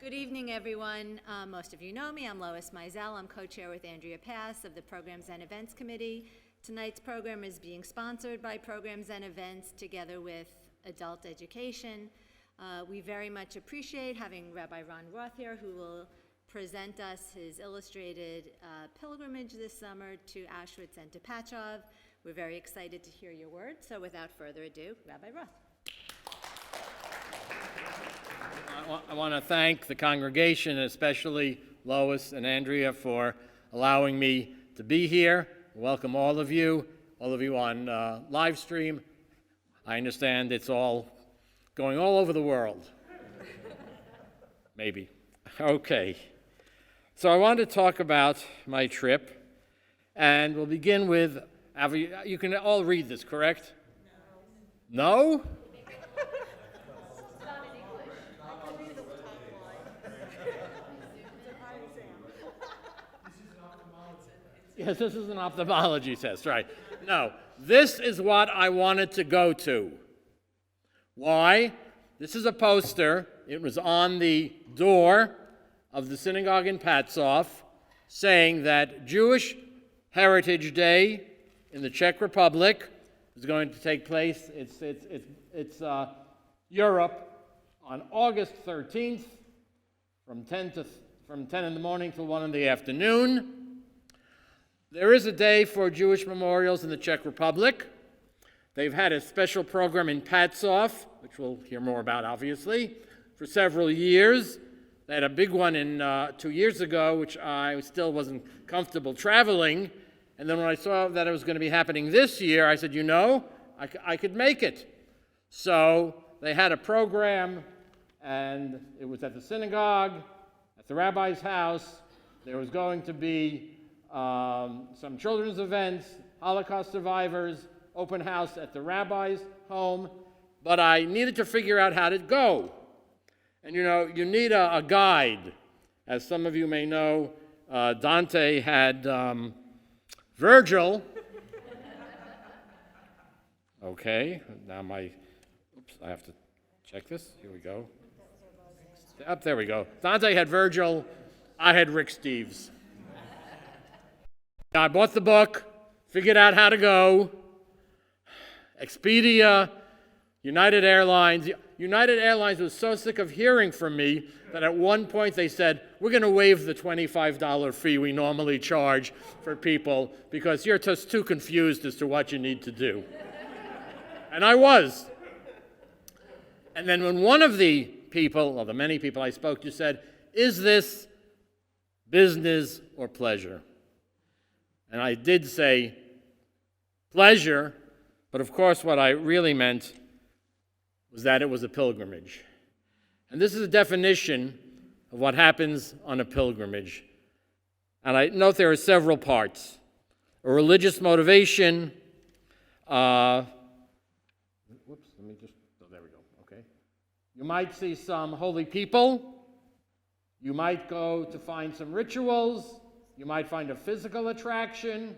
Good evening, everyone. Most of you know me. I'm Lois Mizell. I'm co-chair with Andrea Pass of the Programs and Events Committee. Tonight's program is being sponsored by Programs and Events together with Adult Education. We very much appreciate having Rabbi Ronald Roth here, who will present us his illustrated pilgrimage this summer to Auschwitz and to Pacov. We're very excited to hear your words. So without further ado, Rabbi Roth. I want to thank the congregation, especially Lois and Andrea, for allowing me to be here. Welcome all of you on live stream. I understand it's all going all over the world. Maybe. Okay. So I want to talk about my trip, and we'll begin with, you can all read this, correct? No? No? Yes, this is an ophthalmology test, right. No, this is what I wanted to go to. Why? This is a poster. It was on the door of the Synagogue in Pacov saying that Jewish Heritage Day in the Czech Republic is going to take place. It's Europe on August 13th from 10 in the morning till 1 in the afternoon. There is a day for Jewish memorials in the Czech Republic. They've had a special program in Pacov, which we'll hear more about, obviously, for several years. They had a big one 2 years ago, which I still wasn't comfortable traveling. And then when I saw that it was going to be happening this year, I said, I could make it. So they had a program, and it was at the synagogue, at the rabbi's house. There was going to be some children's events, Holocaust survivors, open house at the rabbi's home, but I needed to figure out how to go. And you need a guide. As some of you may know, Dante had Virgil. Okay, now I have to check this. Here we go. There we go. Dante had Virgil, I had Rick Steves. I bought the book, figured out how to go. Expedia, United Airlines. United Airlines was so sick of hearing from me that at one point they said, we're going to waive the $25 fee we normally charge for people because you're just too confused as to what you need to do. And I was. And then when one of the people, or the many people I spoke to, said, is this business or pleasure? And I did say pleasure, but of course what I really meant was that it was a pilgrimage. And this is a definition of what happens on a pilgrimage. And I note there are several parts. A religious motivation, there we go, okay. You might see some holy people. You might go to find some rituals. You might find a physical attraction,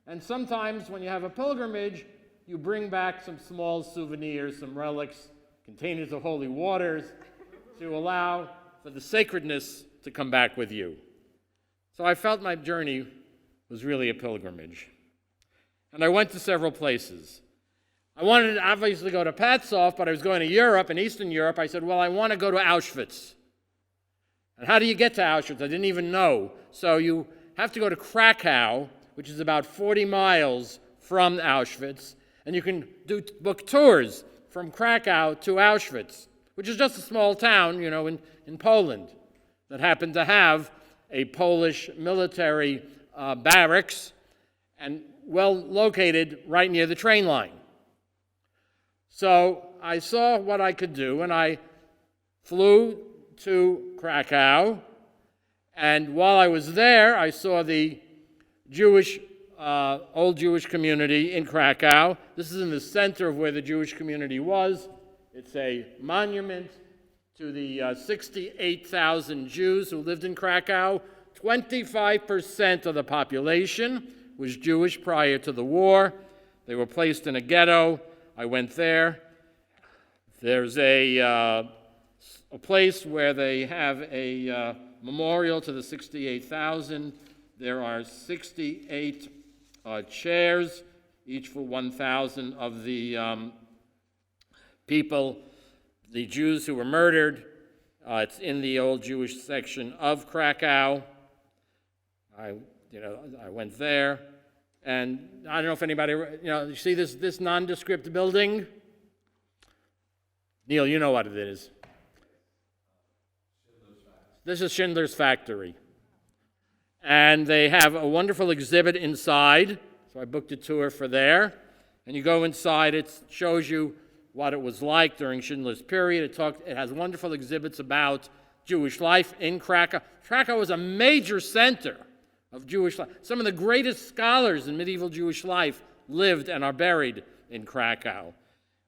and sometimes when you have a pilgrimage, you bring back some small souvenirs, some relics, containers of holy waters, to allow for the sacredness to come back with you. So I felt my journey was really a pilgrimage. And I went to several places. I wanted to obviously go to Pacov, but I was going to Europe, and Eastern Europe. I said, well, I want to go to Auschwitz. And how do you get to Auschwitz? I didn't even know. So you have to go to Krakow, which is about 40 miles from Auschwitz, and you can book tours from Krakow to Auschwitz, which is just a small town, in Poland, that happened to have a Polish military barracks and well located right near the train line. So I saw what I could do, and I flew to Krakow. And while I was there, I saw the old Jewish community in Krakow. This is in the center of where the Jewish community was. It's a monument to the 68,000 Jews who lived in Krakow. 25% of the population was Jewish prior to the war. They were placed in a ghetto. I went there. There's a a place where they have a memorial to the 68,000. There are 68 chairs, each for 1,000 of the people, the Jews who were murdered. It's in the old Jewish section of Krakow. I went there, and I don't know if anybody, you see this nondescript building? Neil, you know what it is. This is Schindler's Factory. And they have a wonderful exhibit inside, so I booked a tour for there. And you go inside, it shows you what it was like during Schindler's period. It has wonderful exhibits about Jewish life in Krakow. Krakow was a major center of Jewish life. Some of the greatest scholars in medieval Jewish life lived and are buried in Krakow.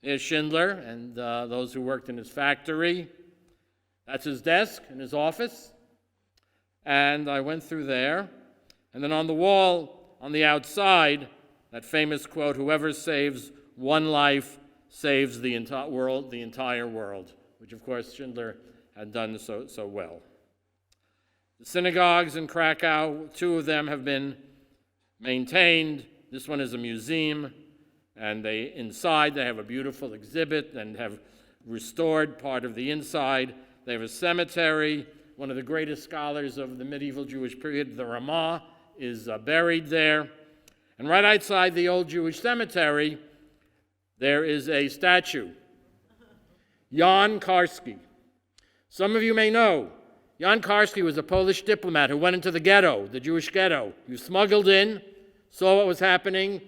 Here's Schindler and those who worked in his factory. That's his desk in his office. And I went through there. And then on the wall, on the outside, that famous quote, "Whoever saves one life saves the entire world," which of course Schindler had done so well. The synagogues in Krakow, 2 of them have been maintained. This one is a museum, and inside they have a beautiful exhibit and have restored part of the inside. They have a cemetery. One of the greatest scholars of the medieval Jewish period, the Ramah, is buried there. And right outside the old Jewish cemetery, there is a statue. Jan Karski. Some of you may know, Jan Karski was a Polish diplomat who went into the ghetto, the Jewish ghetto. He was smuggled in, saw what was happening,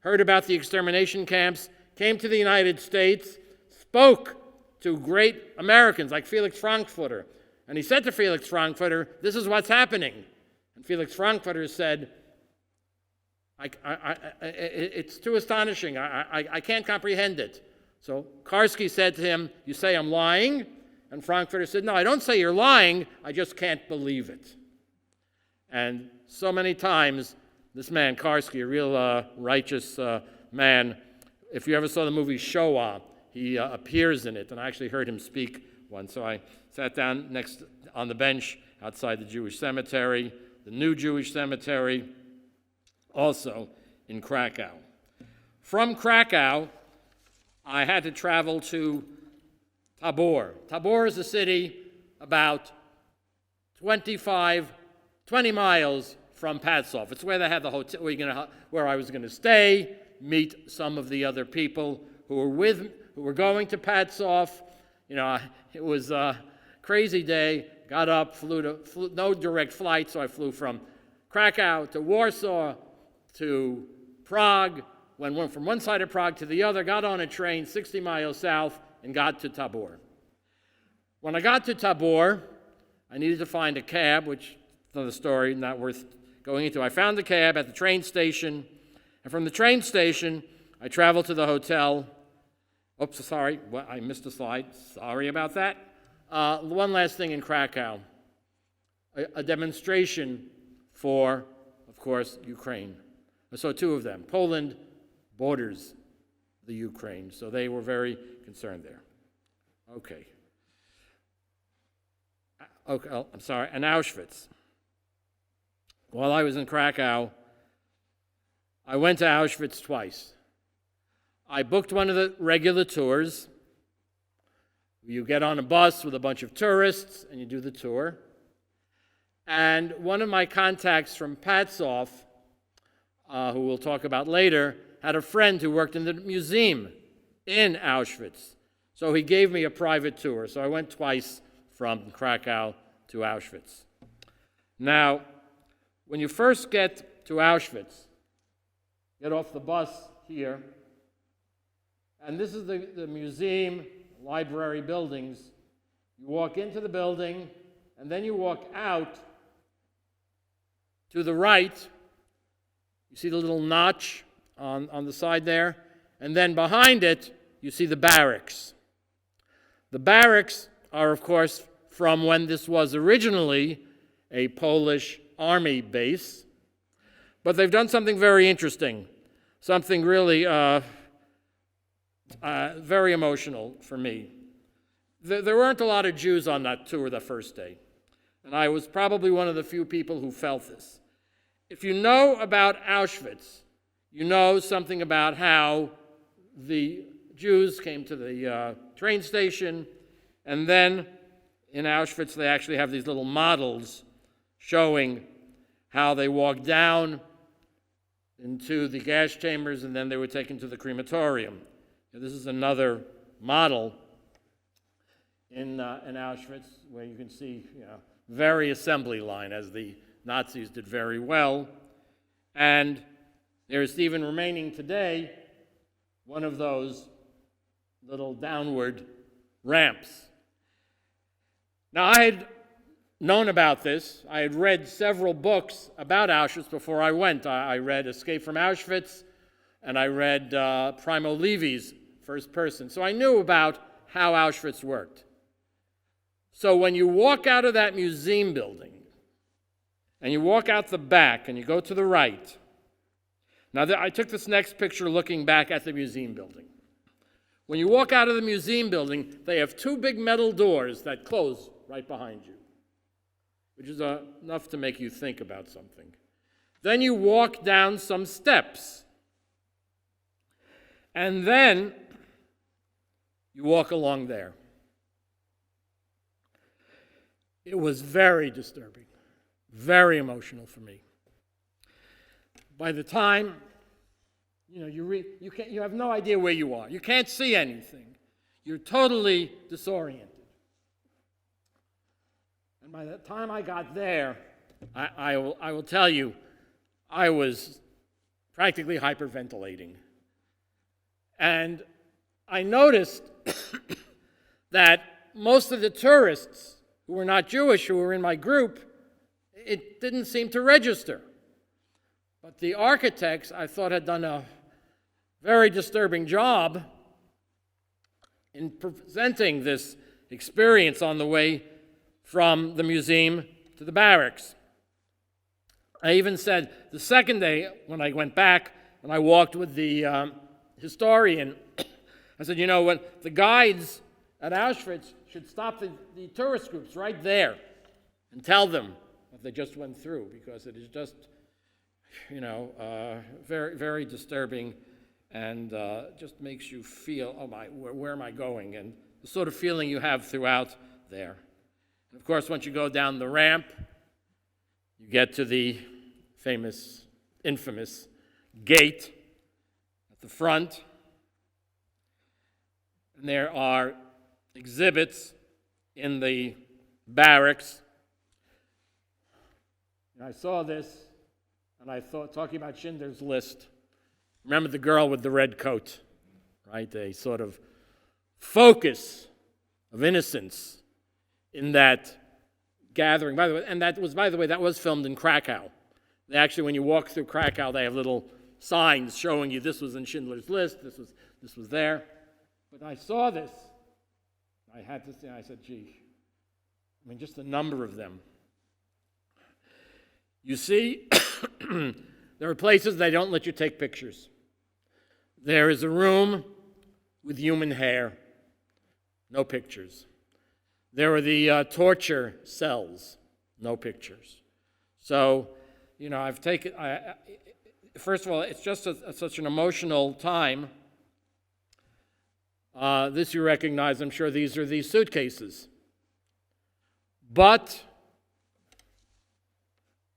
heard about the extermination camps, came to the United States, spoke to great Americans like Felix Frankfurter. And he said to Felix Frankfurter, "This is what's happening." And Felix Frankfurter said, it's too astonishing. I can't comprehend it. So Karski said to him, "You say I'm lying?" And Frankfurter said, "No, I don't say you're lying. I just can't believe it." And so many times, this man, Karski, a real righteous man, if you ever saw the movie Shoah, he appears in it. And I actually heard him speak once. So I sat down next on the bench outside the Jewish cemetery, the new Jewish cemetery, also in Krakow. From Krakow, I had to travel to Tabor. Tabor is a city about 20 miles from Patsov. It's where they had the hotel, where I was going to stay, meet some of the other people who were going to Patsov. It was a crazy day. Got up, flew no direct flight, so I flew from Krakow to Warsaw to Prague, went from one side of Prague to the other, got on a train 60 miles south, and got to Tabor. When I got to Tabor, I needed to find a cab, which is another story, not worth going into. I found the cab at the train station, and from the train station, I traveled to the hotel. Oops, sorry, I missed a slide. Sorry about that. One last thing in Krakow, a demonstration for, of course, Ukraine. I saw 2 of them. Poland borders the Ukraine, so they were very concerned there. Okay, I'm sorry, and Auschwitz. While I was in Krakow, I went to Auschwitz twice. I booked one of the regular tours. You get on a bus with a bunch of tourists, and you do the tour. And one of my contacts from Patsov, who we'll talk about later, had a friend who worked in the museum in Auschwitz. So he gave me a private tour. So I went twice from Krakow to Auschwitz. Now, when you first get to Auschwitz, get off the bus here, and this is the museum, library buildings. You walk into the building, and then you walk out to the right. You see the little notch on the side there, and then behind it, you see the barracks. The barracks are, of course, from when this was originally a Polish army base, but they've done something very interesting, something really very emotional for me. There weren't a lot of Jews on that tour the first day, and I was probably one of the few people who felt this. If you know about Auschwitz, you know something about how the Jews came to the train station, and then in Auschwitz they actually have these little models showing how they walked down into the gas chambers and then they were taken to the crematorium. And this is another model in Auschwitz where you can see, very assembly line, as the Nazis did very well. And there is even remaining today one of those little downward ramps. Now, I had known about this. I had read several books about Auschwitz before I went. I read Escape from Auschwitz, and I read Primo Levi's First Person. So I knew about how Auschwitz worked. So when you walk out of that museum building, and you walk out the back, and you go to the right. Now, I took this next picture looking back at the museum building. When you walk out of the museum building, they have two big metal doors that close right behind you, which is enough to make you think about something. Then you walk down some steps. And then you walk along there. It was very disturbing, very emotional for me. By the time, you have no idea where you are. You can't see anything. You're totally disoriented. And by the time I got there, I will tell you, I was practically hyperventilating. And I noticed that most of the tourists who were not Jewish, who were in my group, it didn't seem to register. But the architects, I thought, had done a very disturbing job in presenting this experience on the way from the museum to the barracks. I even said the second day when I went back and I walked with the historian, I said, when the guides at Auschwitz should stop the tourist groups right there and tell them what they just went through, because it is just, very, very disturbing and just makes you feel, where am I going? And the sort of feeling you have throughout there. And of course, once you go down the ramp, you get to the infamous gate at the front. And there are exhibits in the barracks. And I saw this, and I thought, talking about Schindler's List, remember the girl with the red coat, right? A sort of focus of innocence in that gathering. By the way, and that was filmed in Krakow. They actually, when you walk through Krakow, they have little signs showing you this was in Schindler's List, this was there. But I saw this. I had to say, I said, just the number of them. You see, there are places they don't let you take pictures. There is a room with human hair, no pictures. There are the torture cells, no pictures. So, I've taken, first of all, it's just such an emotional time. This you recognize, I'm sure these are these suitcases. But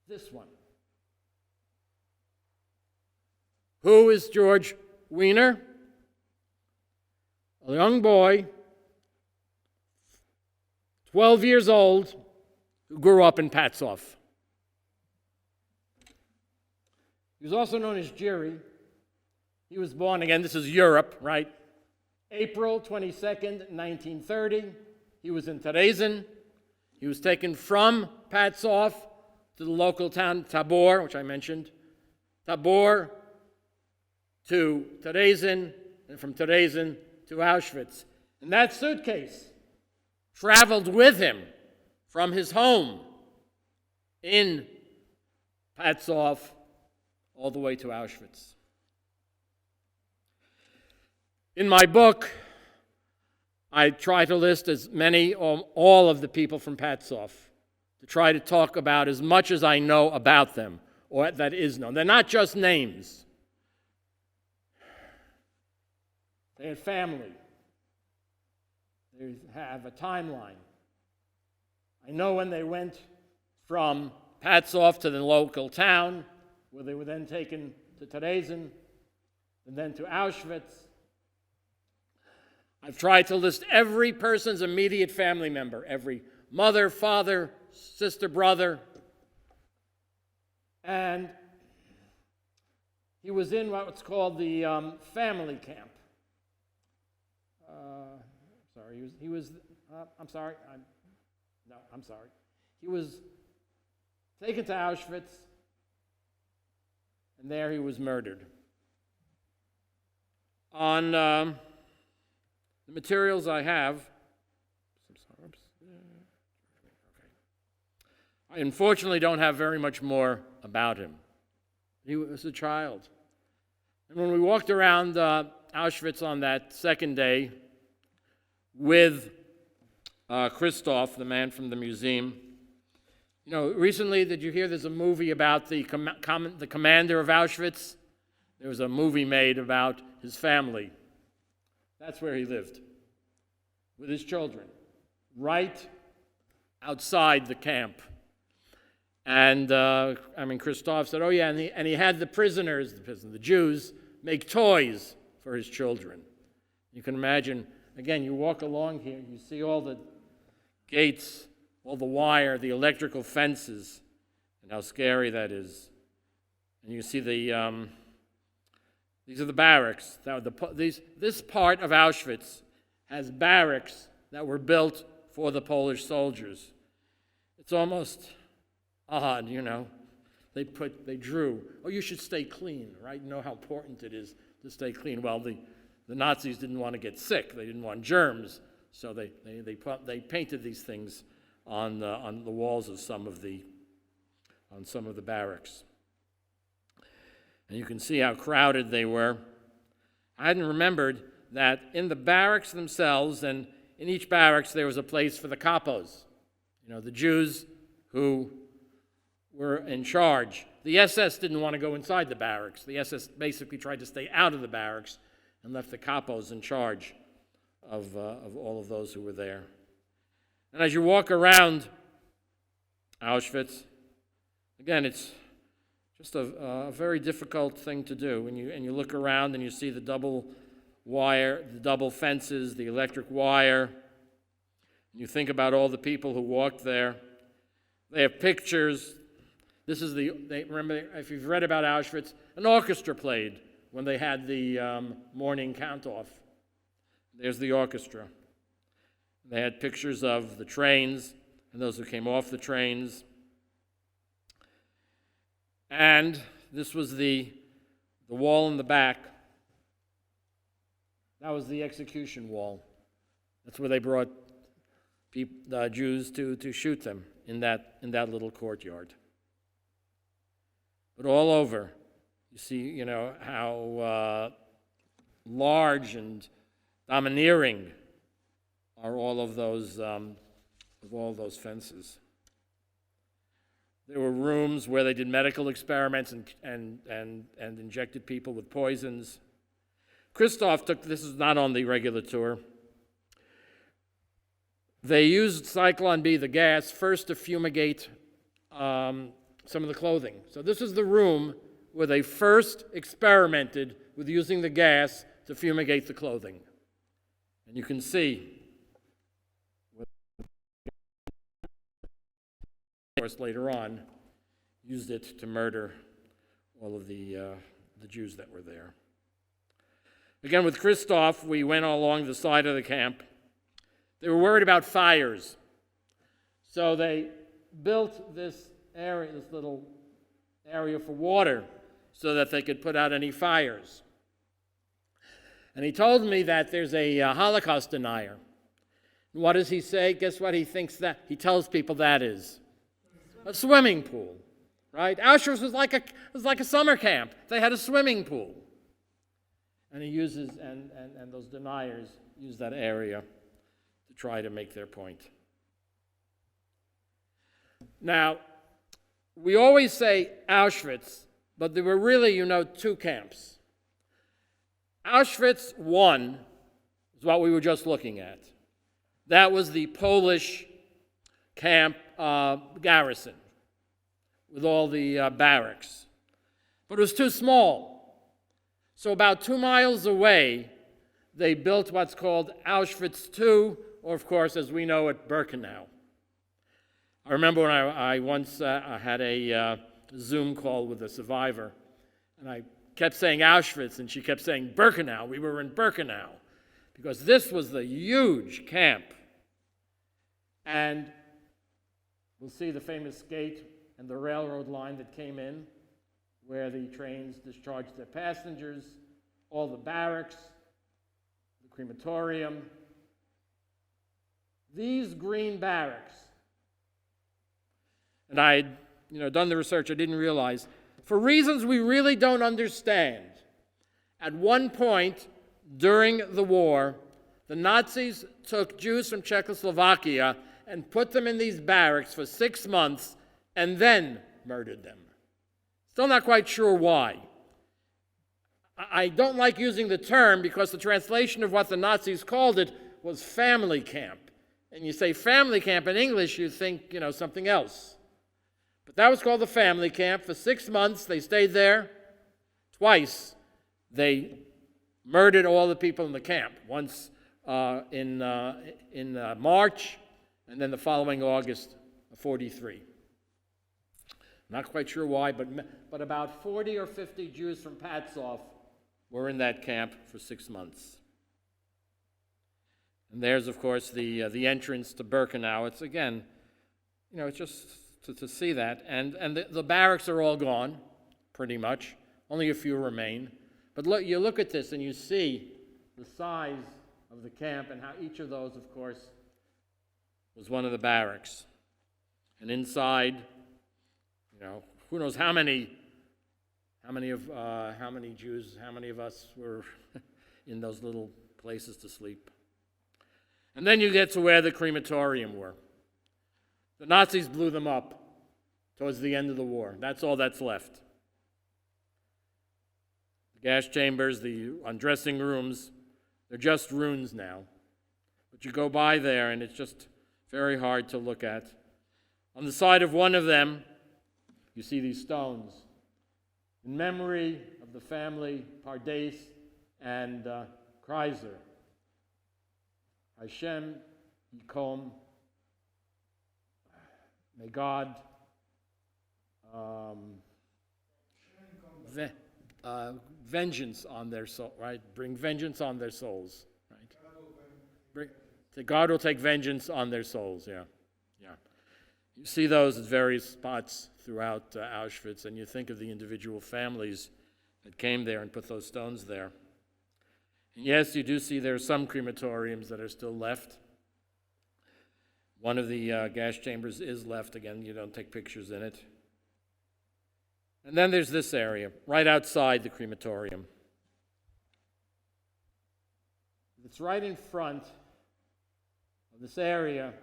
this one. Who is George Weiner? A young boy, 12 years old, who grew up in Pacov. He was also known as Jiri. He was born, again, this is Europe, right? April 22nd, 1930. He was in Terezin. He was taken from Pacov to the local town Tabor, which I mentioned. Tabor to Terezin, and from Terezin to Auschwitz. And that suitcase traveled with him from his home in Pacov all the way to Auschwitz. In my book, I try to list as many or all of the people from Pacov to try to talk about as much as I know about them, or that is known. They're not just names. They had family. They have a timeline. I know when they went from Pacov to the local town, where they were then taken to Theresen, and then to Auschwitz. I've tried to list every person's immediate family member, every mother, father, sister, brother. And he was in what's called the family camp. He was taken to Auschwitz, and there he was murdered. On the materials I have, I unfortunately don't have very much more about him. He was a child. And when we walked around Auschwitz on that second day with Christoph, the man from the museum, you know, recently, did you hear there's a movie about the commander of Auschwitz? There was a movie made about his family. That's where he lived, with his children, right outside the camp. And, Christoph said, oh yeah, and he had the prisoners, the Jews, make toys for his children. You can imagine, again, you walk along here, you see all the gates, all the wire, the electrical fences, and how scary that is. And you see these are the barracks. This part of Auschwitz has barracks that were built for the Polish soldiers. It's almost odd, you know. They drew, oh, you should stay clean, right? You know how important it is to stay clean. Well, the Nazis didn't want to get sick. They didn't want germs, so they painted these things on the walls of some of the barracks. And you can see how crowded they were. I hadn't remembered that in the barracks themselves, and in each barracks there was a place for the kapos, you know, the Jews who were in charge. The SS didn't want to go inside the barracks. The SS basically tried to stay out of the barracks and left the kapos in charge of all of those who were there. And as you walk around Auschwitz, again, it's just a very difficult thing to do. And you look around and you see the double wire, the double fences, the electric wire. And you think about all the people who walked there. They have pictures. Remember, if you've read about Auschwitz, an orchestra played when they had the morning count-off. There's the orchestra. They had pictures of the trains and those who came off the trains. And this was the wall in the back. That was the execution wall. That's where they brought Jews to shoot them, in that little courtyard. But all over, you see, you know, how large and domineering are all of those fences. There were rooms where they did medical experiments and injected people with poisons. Christoph this is not on the regular tour. They used Cyclone B, the gas, first to fumigate some of the clothing. So this is the room where they first experimented with using the gas to fumigate the clothing. And you can see, of course, later on, used it to murder all of the Jews that were there. Again, with Christoph, we went along the side of the camp. They were worried about fires. So they built this little area for water so that they could put out any fires. And he told me that there's a Holocaust denier. What does he say? Guess what he thinks that? He tells people that is a swimming pool, right? Auschwitz was like a summer camp. They had a swimming pool. And he uses, and those deniers use that area try to make their point. Now, we always say Auschwitz, but there were really, two camps. Auschwitz I is what we were just looking at. That was the Polish camp garrison with all the barracks. But it was too small. So about 2 miles away, they built what's called Auschwitz II, or of course, as we know it, Birkenau. I remember when I once had a Zoom call with a survivor, and I kept saying Auschwitz, and she kept saying Birkenau. We were in Birkenau, because this was the huge camp. And we'll see the famous gate and the railroad line that came in, where the trains discharged their passengers, all the barracks, the crematorium. These green barracks, and I had done the research, I didn't realize, for reasons we really don't understand, at one point during the war, the Nazis took Jews from Czechoslovakia and put them in these barracks for 6 months and then murdered them. Still not quite sure why. I don't like using the term because the translation of what the Nazis called it was family camp. And you say family camp in English, you think, something else. But that was called the family camp. For 6 months, they stayed there. Twice, they murdered all the people in the camp. Once in March, and then the following August of 43. Not quite sure why, but about 40 or 50 Jews from Patzov were in that camp for 6 months. And there's, of course, the entrance to Birkenau. It's, again, it's just to see that. And the barracks are all gone, pretty much. Only a few remain. But you look at this and you see the size of the camp and how each of those, of course, was one of the barracks. And inside, who knows how many Jews, how many of us were in those little places to sleep. And then you get to where the crematorium were. The Nazis blew them up towards the end of the war. That's all that's left. The gas chambers, the undressing rooms, they're just ruins now. But you go by there and it's just very hard to look at. On the side of one of them, you see these stones. In memory of the family, Pardes and Kreiser. Hashem Yikom. May God vengeance on their soul, right? Bring vengeance on their souls, right? God will take vengeance on their souls, yeah. You see those at various spots throughout Auschwitz, and you think of the individual families that came there and put those stones there. And yes, you do see there are some crematoriums that are still left. One of the gas chambers is left. Again, you don't take pictures in it. And then there's this area, right outside the crematorium. It's right in front of this area.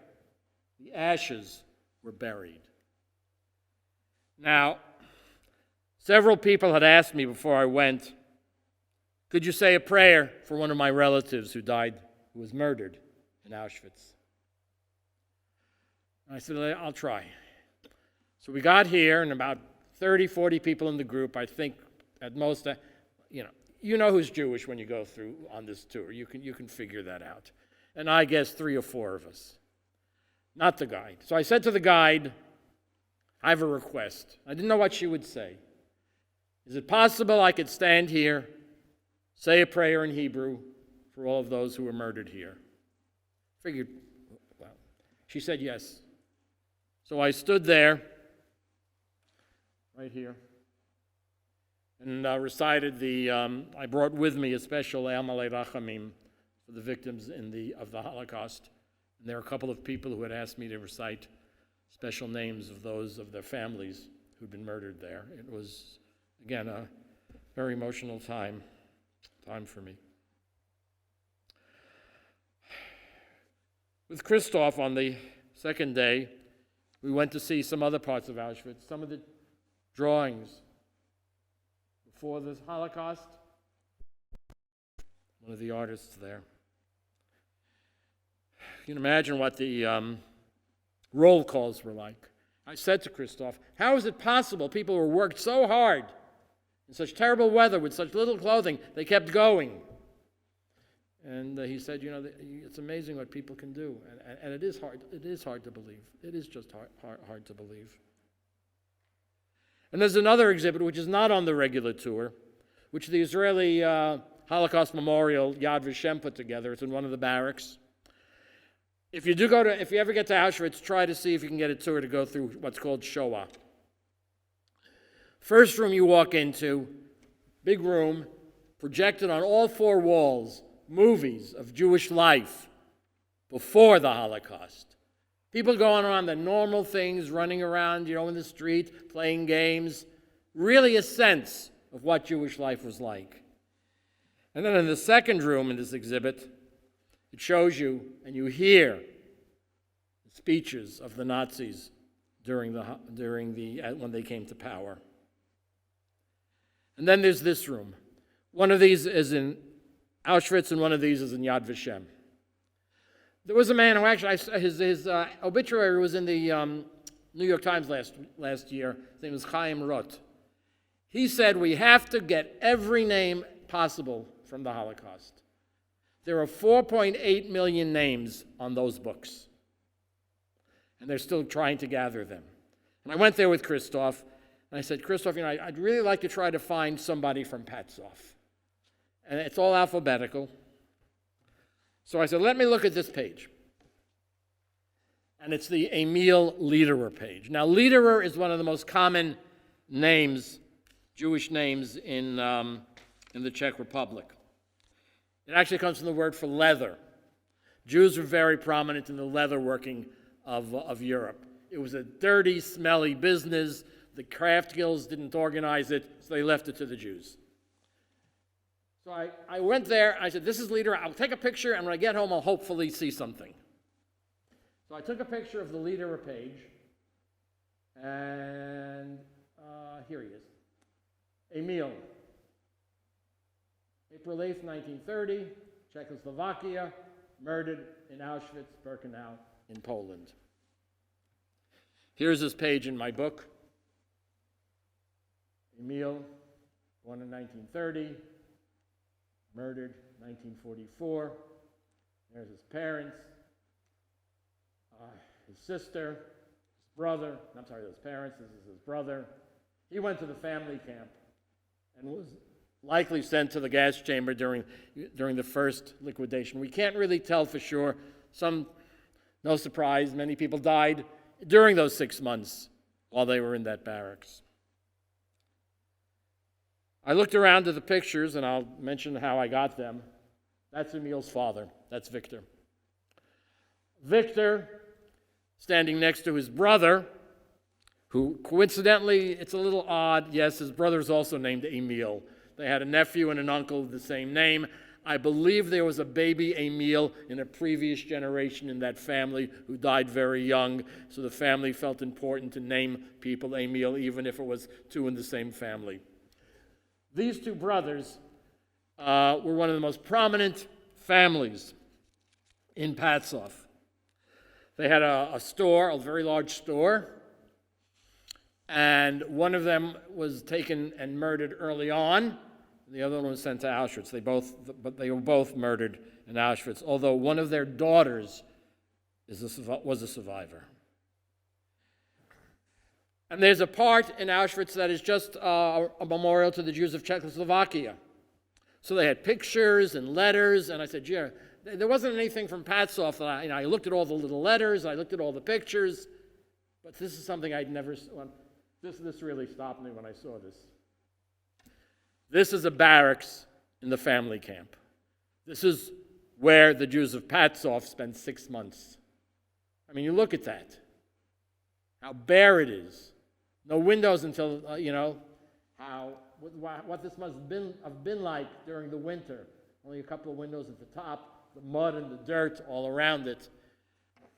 The ashes were buried. Now, several people had asked me before I went, could you say a prayer for one of my relatives who was murdered in Auschwitz? And I said, I'll try. So we got here, and about 30, 40 people in the group, I think at most, you know who's Jewish when you go through on this tour. You can figure that out. And I guess 3 or 4 of us. Not the guide. So I said to the guide, I have a request. I didn't know what she would say. Is it possible I could stand here, say a prayer in Hebrew for all of those who were murdered here? Figured, well, she said yes. So I stood there, right here, and recited I brought with me a special El Malei Rachamim for the victims of the Holocaust. And there are a couple of people who had asked me to recite special names of those of their families who'd been murdered there. It was, again, a very emotional time for me. With Christoph on the second day, we went to see some other parts of Auschwitz, some of the drawings before the Holocaust. One of the artists there. You can imagine what the roll calls were like. I said to Christoph, how is it possible people who worked so hard in such terrible weather with such little clothing, they kept going? And he said, it's amazing what people can do. And it is hard. It is hard to believe. It is just hard to believe. And there's another exhibit which is not on the regular tour, which the Israeli Holocaust Memorial Yad Vashem put together. It's in one of the barracks. If you ever get to Auschwitz, try to see if you can get a tour to go through what's called Shoah. First room you walk into, big room, projected on all four walls, movies of Jewish life before the Holocaust. People going on the normal things, running around, in the street, playing games. Really a sense of what Jewish life was like. And then in the second room in this exhibit, it shows you and you hear the speeches of the Nazis when they came to power. And then there's this room. One of these is in Auschwitz and one of these is in Yad Vashem. There was a man who actually, his obituary was in the New York Times last year. His name was Chaim Roth. He said, we have to get every name possible from the Holocaust. There are 4.8 million names on those books. And they're still trying to gather them. And I went there with Christoph, and I said, Christoph, I'd really like to try to find somebody from Pacov. And it's all alphabetical. So I said, let me look at this page. And it's the Emil Lederer page. Now, Lederer is one of the most common names, Jewish names in the Czech Republic. It actually comes from the word for leather. Jews were very prominent in the leather working of Europe. It was a dirty, smelly business. The craft guilds didn't organize it, so they left it to the Jews. So I went there, I said, this is Lederer. I'll take a picture, and when I get home, I'll hopefully see something. So I took a picture of the Lederer page, and here he is. Emil. April 8th, 1930, Czechoslovakia, murdered in Auschwitz-Birkenau in Poland. Here's his page in my book. Emil, born in 1930, murdered 1944. There's his parents, his sister, his brother. I'm sorry, his parents. This is his brother. He went to the family camp and was likely sent to the gas chamber during the first liquidation. We can't really tell for sure. No surprise, many people died during those 6 months while they were in that barracks. I looked around at the pictures, and I'll mention how I got them. That's Emil's father. That's Victor. Victor, standing next to his brother, who coincidentally, it's a little odd, yes, his brother's also named Emil. They had a nephew and an uncle with the same name. I believe there was a baby Emil in a previous generation in that family who died very young, so the family felt important to name people Emil, even if it was two in the same family. These two brothers were one of the most prominent families in Pacov. They had a store, a very large store, and one of them was taken and murdered early on. The other one was sent to Auschwitz. They were both murdered in Auschwitz, although one of their daughters was a survivor. And there's a part in Auschwitz that is just a memorial to the Jews of Czechoslovakia. So they had pictures and letters, and I said, yeah, there wasn't anything from Pacov. I looked at all the little letters, I looked at all the pictures, but this is something I'd never. This really stopped me when I saw this. This is a barracks in the family camp. This is where the Jews of Pacov spent 6 months. I mean, you look at that, how bare it is. No windows until, what this must have been like during the winter. Only a couple of windows at the top, the mud and the dirt all around it.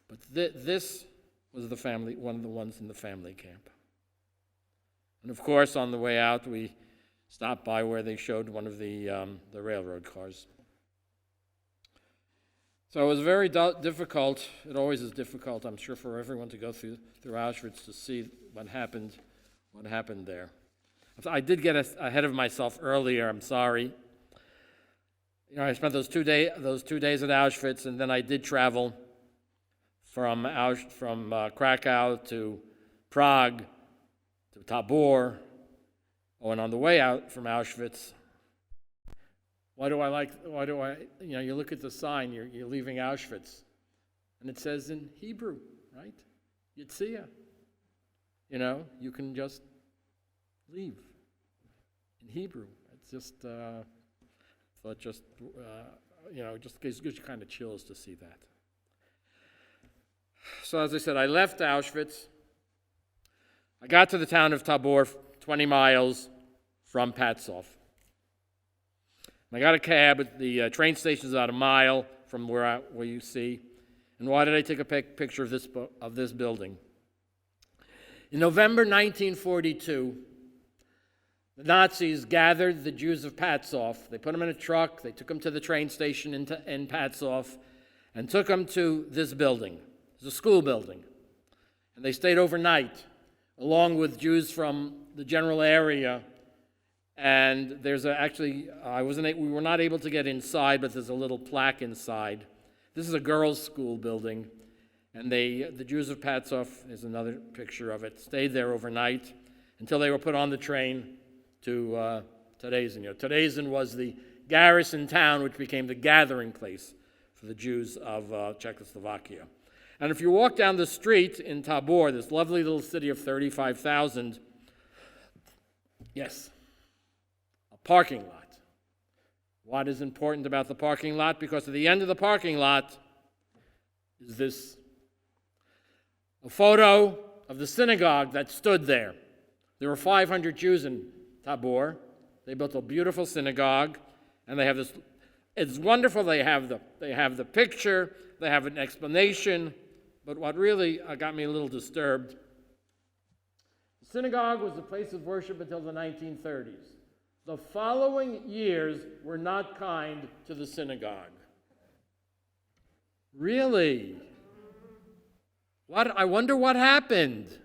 But this was the family, one of the ones in the family camp. And of course, on the way out, we stopped by where they showed one of the railroad cars. So it was very difficult. It always is difficult, I'm sure, for everyone to go through Auschwitz to see what happened there. I did get ahead of myself earlier. I'm sorry. You know, I spent those 2 days at Auschwitz, and then I did travel from Krakow to Prague to Tabor. Oh, and on the way out from Auschwitz, you look at the sign, you're leaving Auschwitz, and it says in Hebrew, right? Yitzia. You know, you can just leave in Hebrew. It's just, just gives you kind of chills to see that. So as I said, I left Auschwitz. I got to the town of Tabor, 20 miles from Patzov. I got a cab at the train station is about a mile from where you see. And why did I take a picture of this building? In November 1942, the Nazis gathered the Jews of Patzov. They put them in a truck. They took them to the train station in Patzov and took them to this building. It was a school building. And they stayed overnight, along with Jews from the general area. And there's we were not able to get inside, but there's a little plaque inside. This is a girls' school building. And the Jews of Patzov, is another picture of it, stayed there overnight until they were put on the train to Terezin. Terezin was the garrison town which became the gathering place for the Jews of Czechoslovakia. And if you walk down the street in Tabor, this lovely little city of 35,000, yes, a parking lot. What is important about the parking lot? Because at the end of the parking lot is this, a photo of the synagogue that stood there. There were 500 Jews in Tabor. They built a beautiful synagogue, and they have this. It's wonderful. They have the picture. They have an explanation. But what really got me a little disturbed, the synagogue was a place of worship until the 1930s. The following years were not kind to the synagogue. Really? I wonder what happened.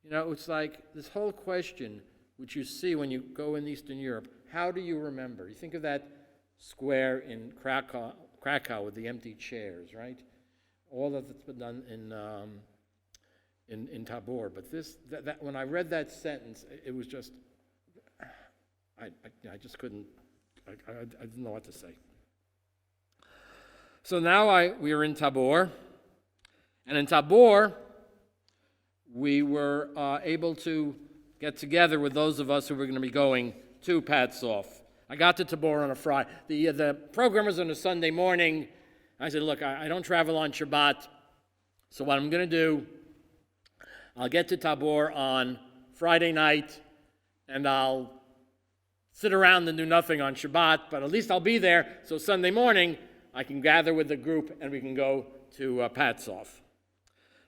You know, it's like this whole question, which you see when you go in Eastern Europe, how do you remember? You think of that square in Krakow with the empty chairs, right? All that's been done in Tabor. But when I read that sentence, it was just, I just couldn't, I didn't know what to say. So now we are in Tabor. And in Tabor, we were able to get together with those of us who were going to be going to Patzov. I got to Tabor on a Friday. The program was on a Sunday morning. I said, look, I don't travel on Shabbat, so what I'm going to do, I'll get to Tabor on Friday night, and I'll sit around and do nothing on Shabbat, but at least I'll be there, so Sunday morning I can gather with the group and we can go to Patzov.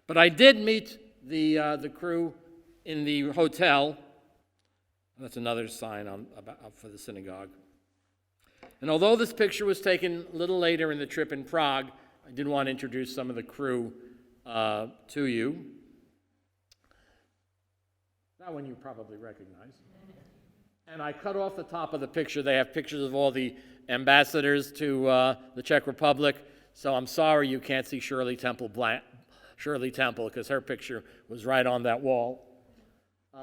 But I did meet the crew in the hotel. That's another sign for the synagogue. And although this picture was taken a little later in the trip in Prague, I did want to introduce some of the crew to you. That one you probably recognize. And I cut off the top of the picture. They have pictures of all the ambassadors to the Czech Republic. So I'm sorry you can't see Shirley Temple, because her picture was right on that wall. We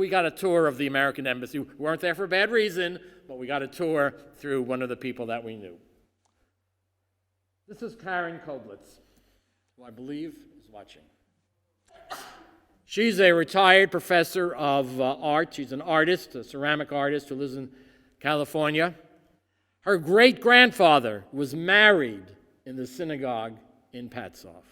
got a tour of the American embassy. We weren't there for a bad reason, but we got a tour through one of the people that we knew. This is Karen Koblitz, who I believe is watching. She's a retired professor of art. She's an artist, a ceramic artist who lives in California. Her great-grandfather was married in the synagogue in Patzov.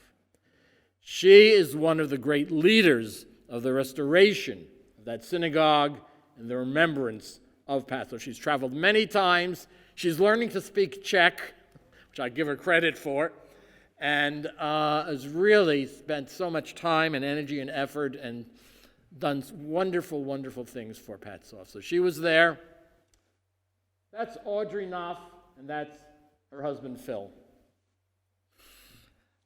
She is one of the great leaders of the restoration of that synagogue and the remembrance of Patzov. She's traveled many times. She's learning to speak Czech, which I give her credit for, and has really spent so much time and energy and effort and done wonderful, wonderful things for Pacov. So she was there. That's Audrey Knopf, and that's her husband, Phil.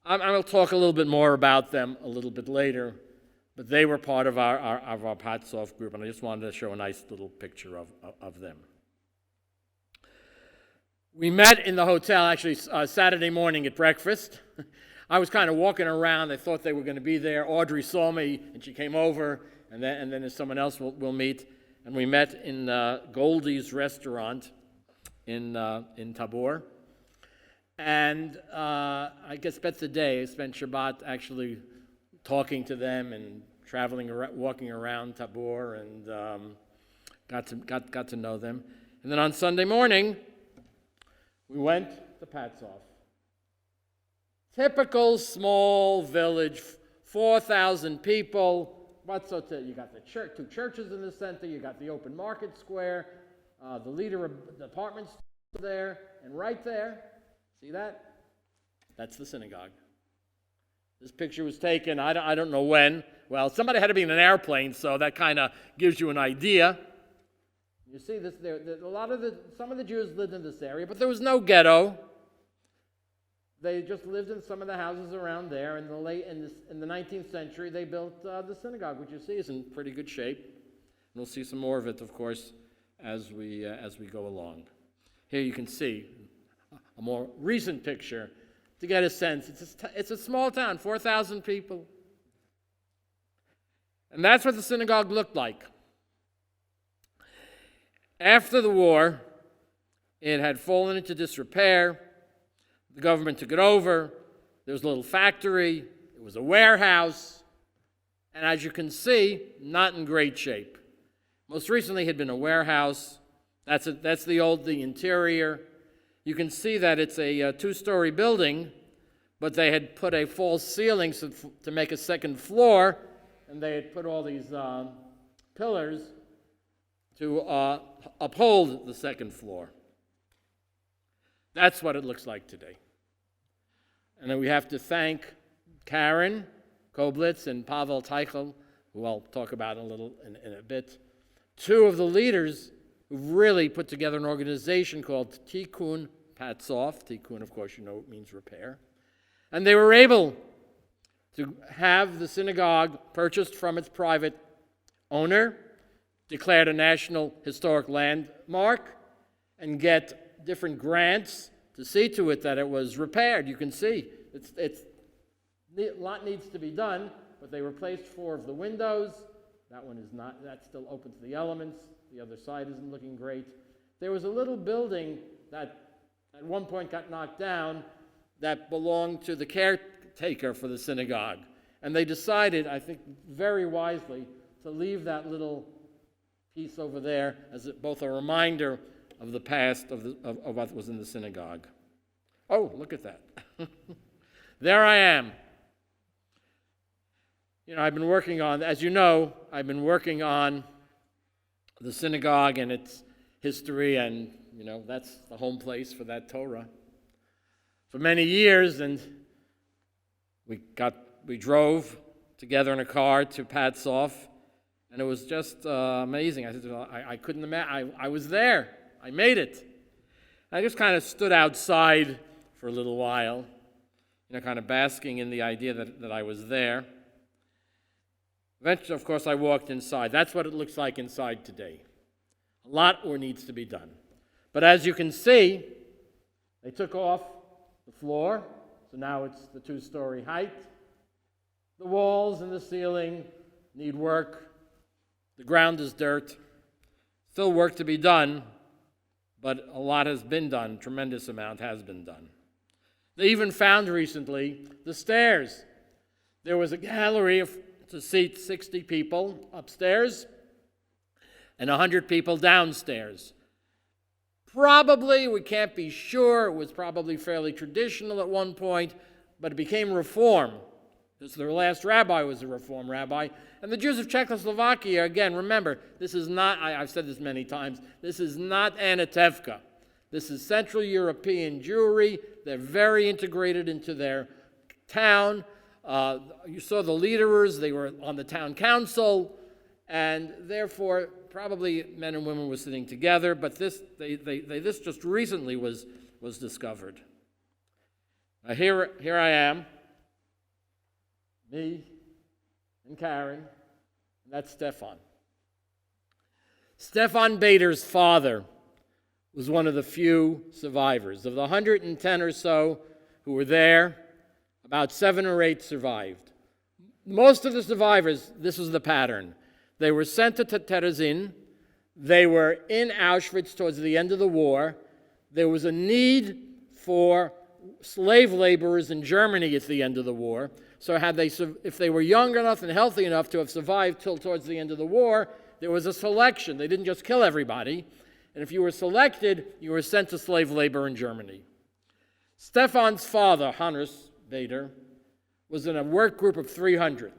I will talk a little bit more about them a little bit later, but they were part of our Pacov group, and I just wanted to show a nice little picture of them. We met in the hotel, actually, Saturday morning at breakfast. I was kind of walking around. I thought they were going to be there. Audrey saw me, and she came over, and then there's someone else we'll meet. And we met in Goldie's restaurant in Tabor. And I guess spent the day. I spent Shabbat actually talking to them and traveling, walking around Tabor, and got to know them. And then on Sunday morning, we went to Pacov. Typical small village, 4,000 people. What's so you got the church, 2 churches in the center. You got the open market square. The leader of the department store there, and right there, see that? That's the synagogue. This picture was taken, I don't know when. Well, somebody had to be in an airplane, so that kind of gives you an idea. You see this there. Some of the Jews lived in this area, but there was no ghetto. They just lived in some of the houses around there. In the 19th century, they built the synagogue, which you see is in pretty good shape. And we'll see some more of it, of course, as we go along. Here you can see a more recent picture to get a sense. It's a small town, 4,000 people. And that's what the synagogue looked like. After the war, it had fallen into disrepair. The government took it over. There was a little factory. It was a warehouse. And as you can see, not in great shape. Most recently, it had been a warehouse. That's the interior. You can see that it's a 2-story building, but they had put a false ceiling to make a second floor, and they had put all these pillars to uphold the second floor. That's what it looks like today. And then we have to thank Karen Koblitz and Pavel Teichel, who I'll talk about in a bit, 2 of the leaders who really put together an organization called Tikkun Pacov. Tikkun, of course, you know, means repair. And they were able to have the synagogue purchased from its private owner, declared a National Historic Landmark, and get different grants to see to it that it was repaired. You can see a lot needs to be done, but they replaced 4 of the windows. That one is not, that's still open to the elements. The other side isn't looking great. There was a little building that at one point got knocked down that belonged to the caretaker for the synagogue. And they decided, I think very wisely, to leave that little piece over there as both a reminder of the past of what was in the synagogue. Oh, look at that. There I am. You know, I've been working on the synagogue and its history, and, you know, that's the home place for that Torah for many years, and we drove together in a car to Pacov, and it was just amazing. I said, I couldn't imagine. I was there. I made it. I just kind of stood outside for a little while, you know, kind of basking in the idea that I was there. Eventually, of course, I walked inside. That's what it looks like inside today. A lot more needs to be done. But as you can see, they took off the floor, so now it's the 2-story height. The walls and the ceiling need work. The ground is dirt. Still work to be done, but a lot has been done. Tremendous amount has been done. They even found recently the stairs. There was a gallery to seat 60 people upstairs and 100 people downstairs. Probably, we can't be sure, it was probably fairly traditional at one point, but it became Reform. Their last rabbi was a Reform rabbi. And the Jews of Czechoslovakia, again, remember, this is not, I've said this many times, this is not Anatevka. This is Central European Jewry. They're very integrated into their town. You saw the leaders. They were on the town council, and therefore probably men and women were sitting together, but this just recently was discovered. Now here I am, me and Karen, and that's Stefan. Stefan Bader's father was one of the few survivors. Of the 110 or so who were there, about 7 or 8 survived. Most of the survivors, this was the pattern. They were sent to Terezin. They were in Auschwitz towards the end of the war. There was a need for slave laborers in Germany at the end of the war. So if they were young enough and healthy enough to have survived till towards the end of the war, there was a selection. They didn't just kill everybody. And if you were selected, you were sent to slave labor in Germany. Stefan's father, Hannes Bader, was in a work group of 300.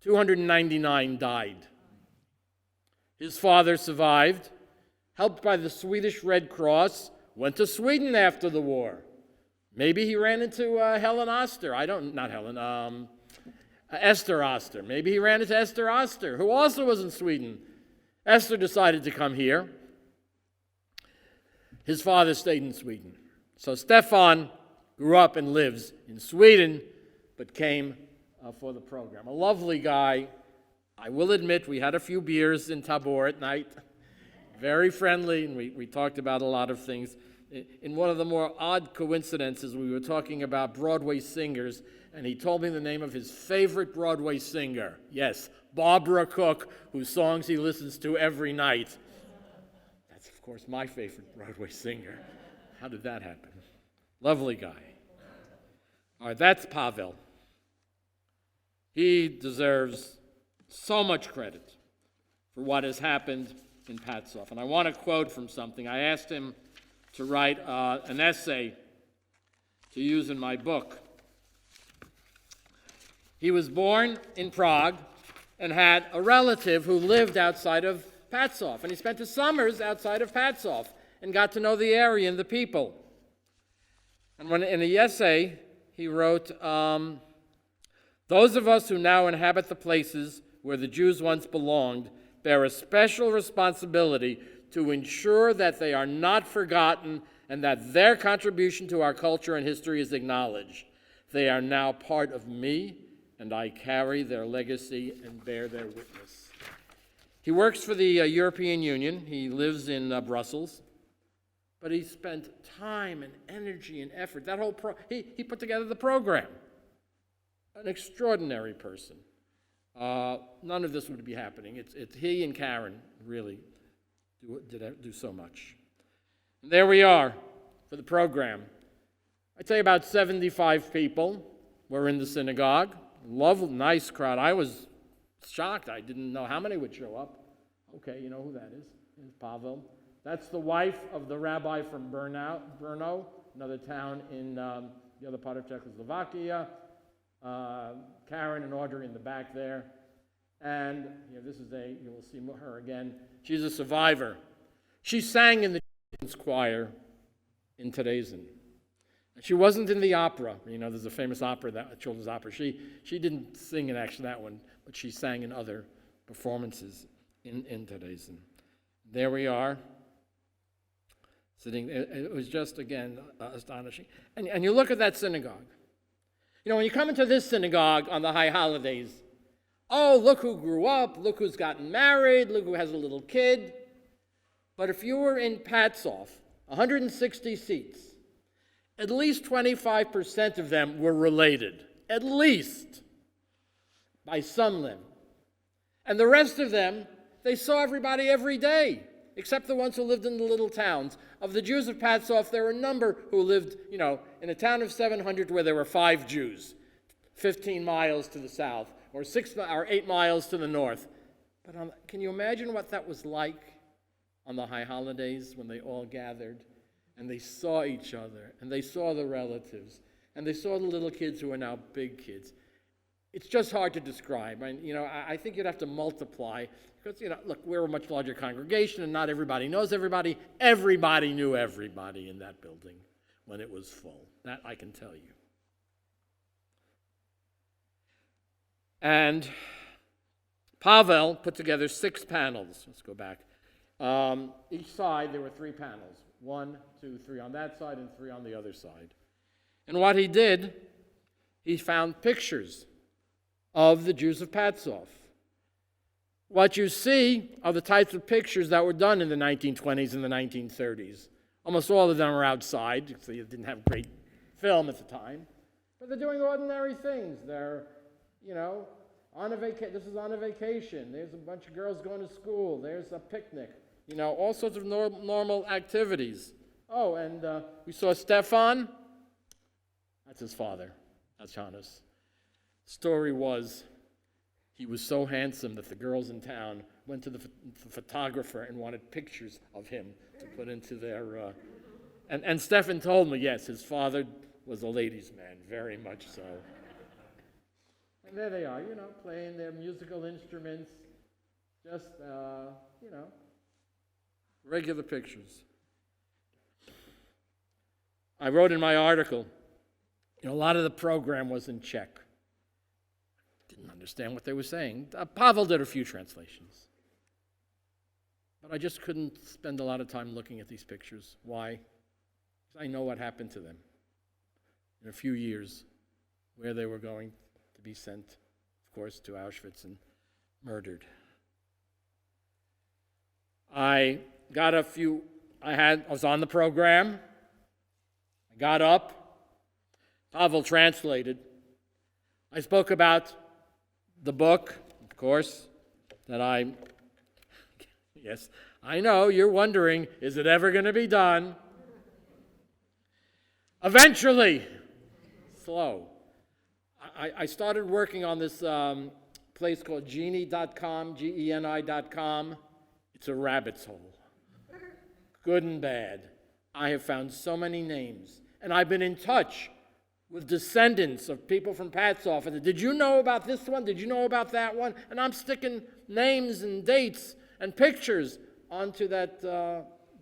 299 died. His father survived, helped by the Swedish Red Cross, went to Sweden after the war. Maybe he ran into Esther Oster. Maybe he ran into Esther Oster, who also was in Sweden. Esther decided to come here. His father stayed in Sweden. So Stefan grew up and lives in Sweden, but came for the program. A lovely guy. I will admit, we had a few beers in Tabor at night. Very friendly, and we talked about a lot of things. In one of the more odd coincidences, we were talking about Broadway singers, and he told me the name of his favorite Broadway singer. Yes, Barbara Cook, whose songs he listens to every night. That's, of course, my favorite Broadway singer. How did that happen? Lovely guy. All right, that's Pavel. He deserves so much credit for what has happened in Patzov. And I want to quote from something. I asked him to write an essay to use in my book. He was born in Prague and had a relative who lived outside of Patzov. And he spent his summers outside of Patzov and got to know the area and the people. And when in the essay, he wrote, those of us who now inhabit the places where the Jews once belonged bear a special responsibility to ensure that they are not forgotten and that their contribution to our culture and history is acknowledged. They are now part of me, and I carry their legacy and bear their witness. He works for the European Union. He lives in Brussels. But he spent time and energy and effort. He put together the program. An extraordinary person. None of this would be happening. It's he and Karen really do so much. And there we are for the program. I'd say about 75 people were in the synagogue. Lovely, nice crowd. I was shocked. I didn't know how many would show up. Okay, you know who that is. It's Pavel. That's the wife of the rabbi from Brno, another town in the other part of Czechoslovakia. Karen and Audrey in the back there. And you will see her again. She's a survivor. She sang in the children's choir in Terezin. She wasn't in the opera. There's a famous opera, children's opera. She didn't sing in actually that one, but she sang in other performances in Terezin. There we are. Sitting, it was just, again, astonishing. And you look at that synagogue. When you come into this synagogue on the high holidays, oh, look who grew up, look who's gotten married, look who has a little kid. But if you were in Patzov, 160 seats, at least 25% of them were related, at least, by some limb. And the rest of them, they saw everybody every day, except the ones who lived in the little towns. Of the Jews of Patzov, there were a number who lived, in a town of 700 where there were 5 Jews, 15 miles to the south, or 8 miles to the north. But can you imagine what that was like on the high holidays when they all gathered and they saw each other and they saw the relatives and they saw the little kids who are now big kids? it's just hard to describe. I think you'd have to multiply, because, look, we're a much larger congregation, and not everybody knows everybody. Everybody knew everybody in that building when it was full. That I can tell you. And Pavel put together 6 panels. Let's go back. Each side, there were 3 panels. 1, 2, 3 on that side and 3 on the other side. And what he did, he found pictures of the Jews of Patzov. What you see are the types of pictures that were done in the 1920s and the 1930s. Almost all of them are outside, so you didn't have great film at the time. But they're doing ordinary things. They're, on a vacation. This is on a vacation. There's a bunch of girls going to school. There's a picnic. All sorts of normal activities. Oh, and we saw Stefan. That's his father. That's Hannes. Story was, he was so handsome that the girls in town went to the photographer and wanted pictures of him to put into their... And Stefan told me, yes, his father was a ladies' man, very much so. And there they are, playing their musical instruments, just, regular pictures. I wrote in my article, a lot of the program was in Czech. Didn't understand what they were saying. Pavel did a few translations. But I just couldn't spend a lot of time looking at these pictures. Why? Because I know what happened to them in a few years, where they were going to be sent, of course, to Auschwitz and murdered. I was on the program. I got up. Pavel translated. I spoke about the book, of course, yes, I know, you're wondering, is it ever going to be done? Eventually. Slow. I started working on this place called Geni.com, Geni.com. It's a rabbit's hole. Good and bad. I have found so many names. And I've been in touch with descendants of people from Patzov. And did you know about this one? Did you know about that one? And I'm sticking names and dates and pictures onto that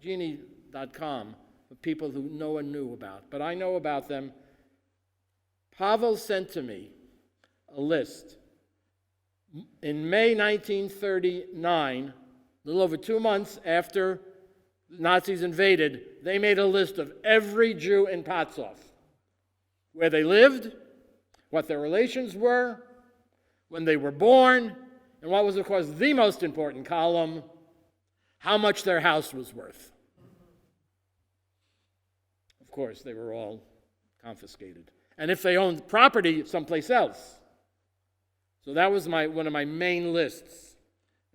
Geni.com of people who no one knew about. But I know about them. Pavel sent to me a list. In May 1939, a little over 2 months after the Nazis invaded, they made a list of every Jew in Patzov. Where they lived, what their relations were, when they were born, and what was, of course, the most important column, how much their house was worth. Of course, they were all confiscated. And if they owned property someplace else. So that was one of my main lists.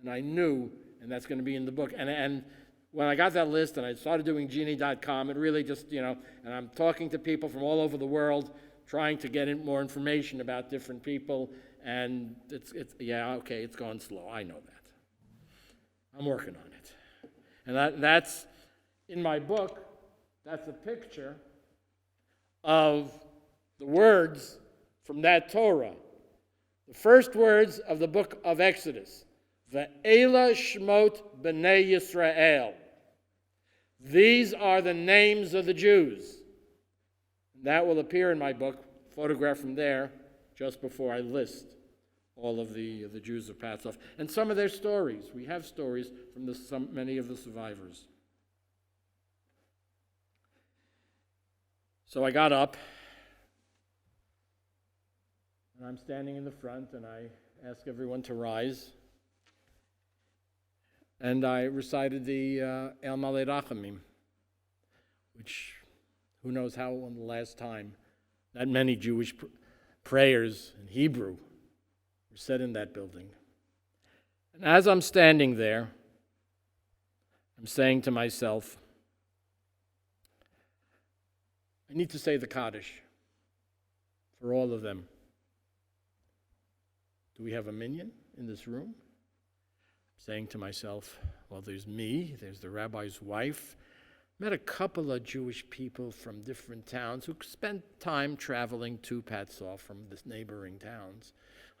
And I knew, and that's going to be in the book. And when I got that list and I started doing Geni.com, it really just, and I'm talking to people from all over the world, trying to get more information about different people, and it's gone slow. I know that. I'm working on it. And that's, in my book, that's a picture of the words from that Torah. The first words of the book of Exodus. Ve'ela Shmot B'nai Yisrael. These are the names of the Jews. That will appear in my book, photographed from there, just before I list all of the Jews of Patzov. And some of their stories. We have stories from many of the survivors. So I got up, and I'm standing in the front, and I ask everyone to rise. And I recited the El Malei Rachamim, which, who knows how, when the last time that many Jewish prayers in Hebrew were said in that building. And as I'm standing there, I'm saying to myself, I need to say the Kaddish for all of them. Do we have a minyan in this room? I'm saying to myself, well, there's me, there's the rabbi's wife, Met a couple of Jewish people from different towns who spent time traveling to Patzov from the neighboring towns.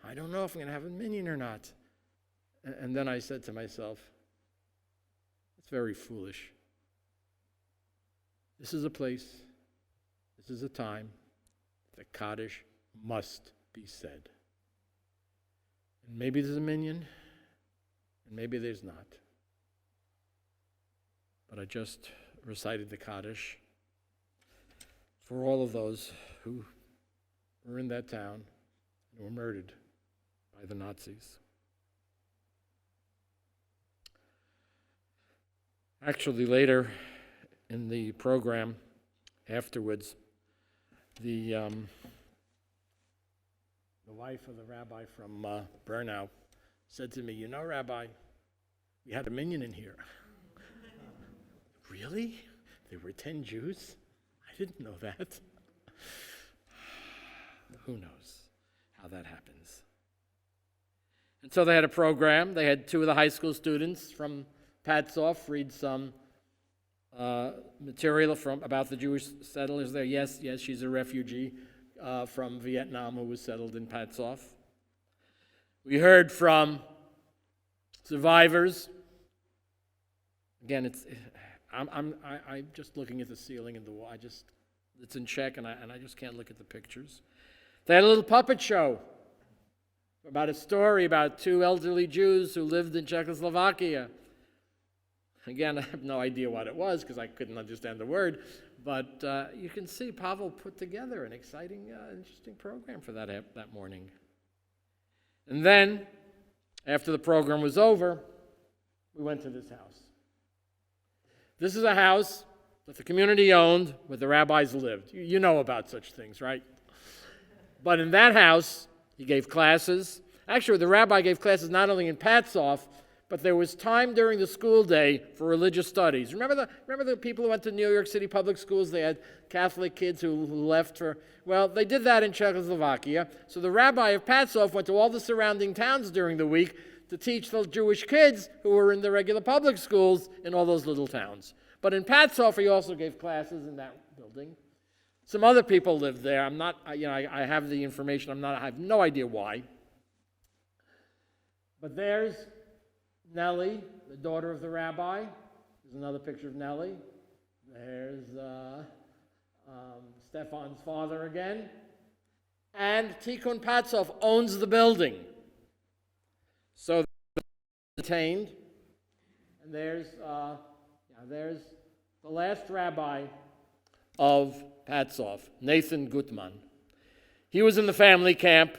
I don't know if I'm going to have a minyan or not. And then I said to myself, it's very foolish. This is a place, this is a time that Kaddish must be said. And maybe there's a minyan, and maybe there's not. But I just recited the Kaddish for all of those who were in that town and were murdered by the Nazis. Actually, later in the program, afterwards, the wife of the rabbi from Bernau said to me, "You know, Rabbi, we had a minyan in here." Really? There were 10 Jews? I didn't know that. Who knows how that happens? And so they had a program. They had 2 of the high school students from Patzov read some material about the Jewish settlers there. Yes, she's a refugee from Vietnam who was settled in Patzov. We heard from survivors. Again, I'm just looking at the ceiling and the wall. It's in Czech, and I just can't look at the pictures. They had a little puppet show about a story about 2 elderly Jews who lived in Czechoslovakia. Again, I have no idea what it was because I couldn't understand the word, but you can see Pavel put together an exciting, interesting program for that morning. And then, after the program was over, we went to this house. This is a house that the community owned, where the rabbis lived. You know about such things, right? But in that house, he gave classes. Actually, the rabbi gave classes not only in Patzov, but there was time during the school day for religious studies. Remember the people who went to New York City public schools? They had Catholic kids who left for... Well, they did that in Czechoslovakia. So the rabbi of Patzov went to all the surrounding towns during the week to teach those Jewish kids who were in the regular public schools in all those little towns. But in Patzov, he also gave classes in that building. Some other people lived there. I have the information. I have no idea why. But there's Nellie, the daughter of the rabbi. There's another picture of Nellie. There's Stefan's father again. And Tikhon Patzov owns the building. So they're detained. And there's the last rabbi of Patzov, Nathan Gutman. He was in the family camp.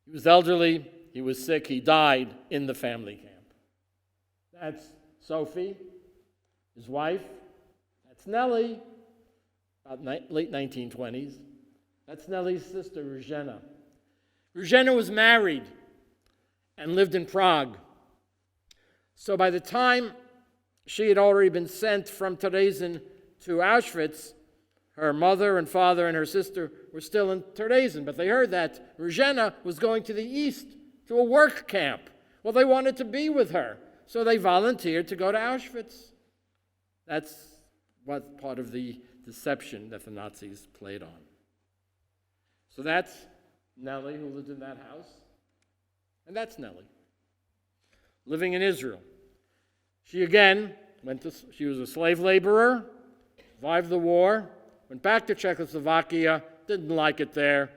He was elderly. He was sick. He died in the family camp. That's Sophie, his wife. That's Nellie, about late 1920s. That's Nellie's sister, Ruzhena. Ruzhena was married and lived in Prague. So by the time she had already been sent from Terezin to Auschwitz, her mother and father and her sister were still in Terezin, but they heard that Ruzhena was going to the east to a work camp. Well, they wanted to be with her, so they volunteered to go to Auschwitz. That's what part of the deception that the Nazis played on. So that's Nellie, who lived in that house, and that's Nellie, living in Israel. She again she was a slave laborer, survived the war, went back to Czechoslovakia, didn't like it there,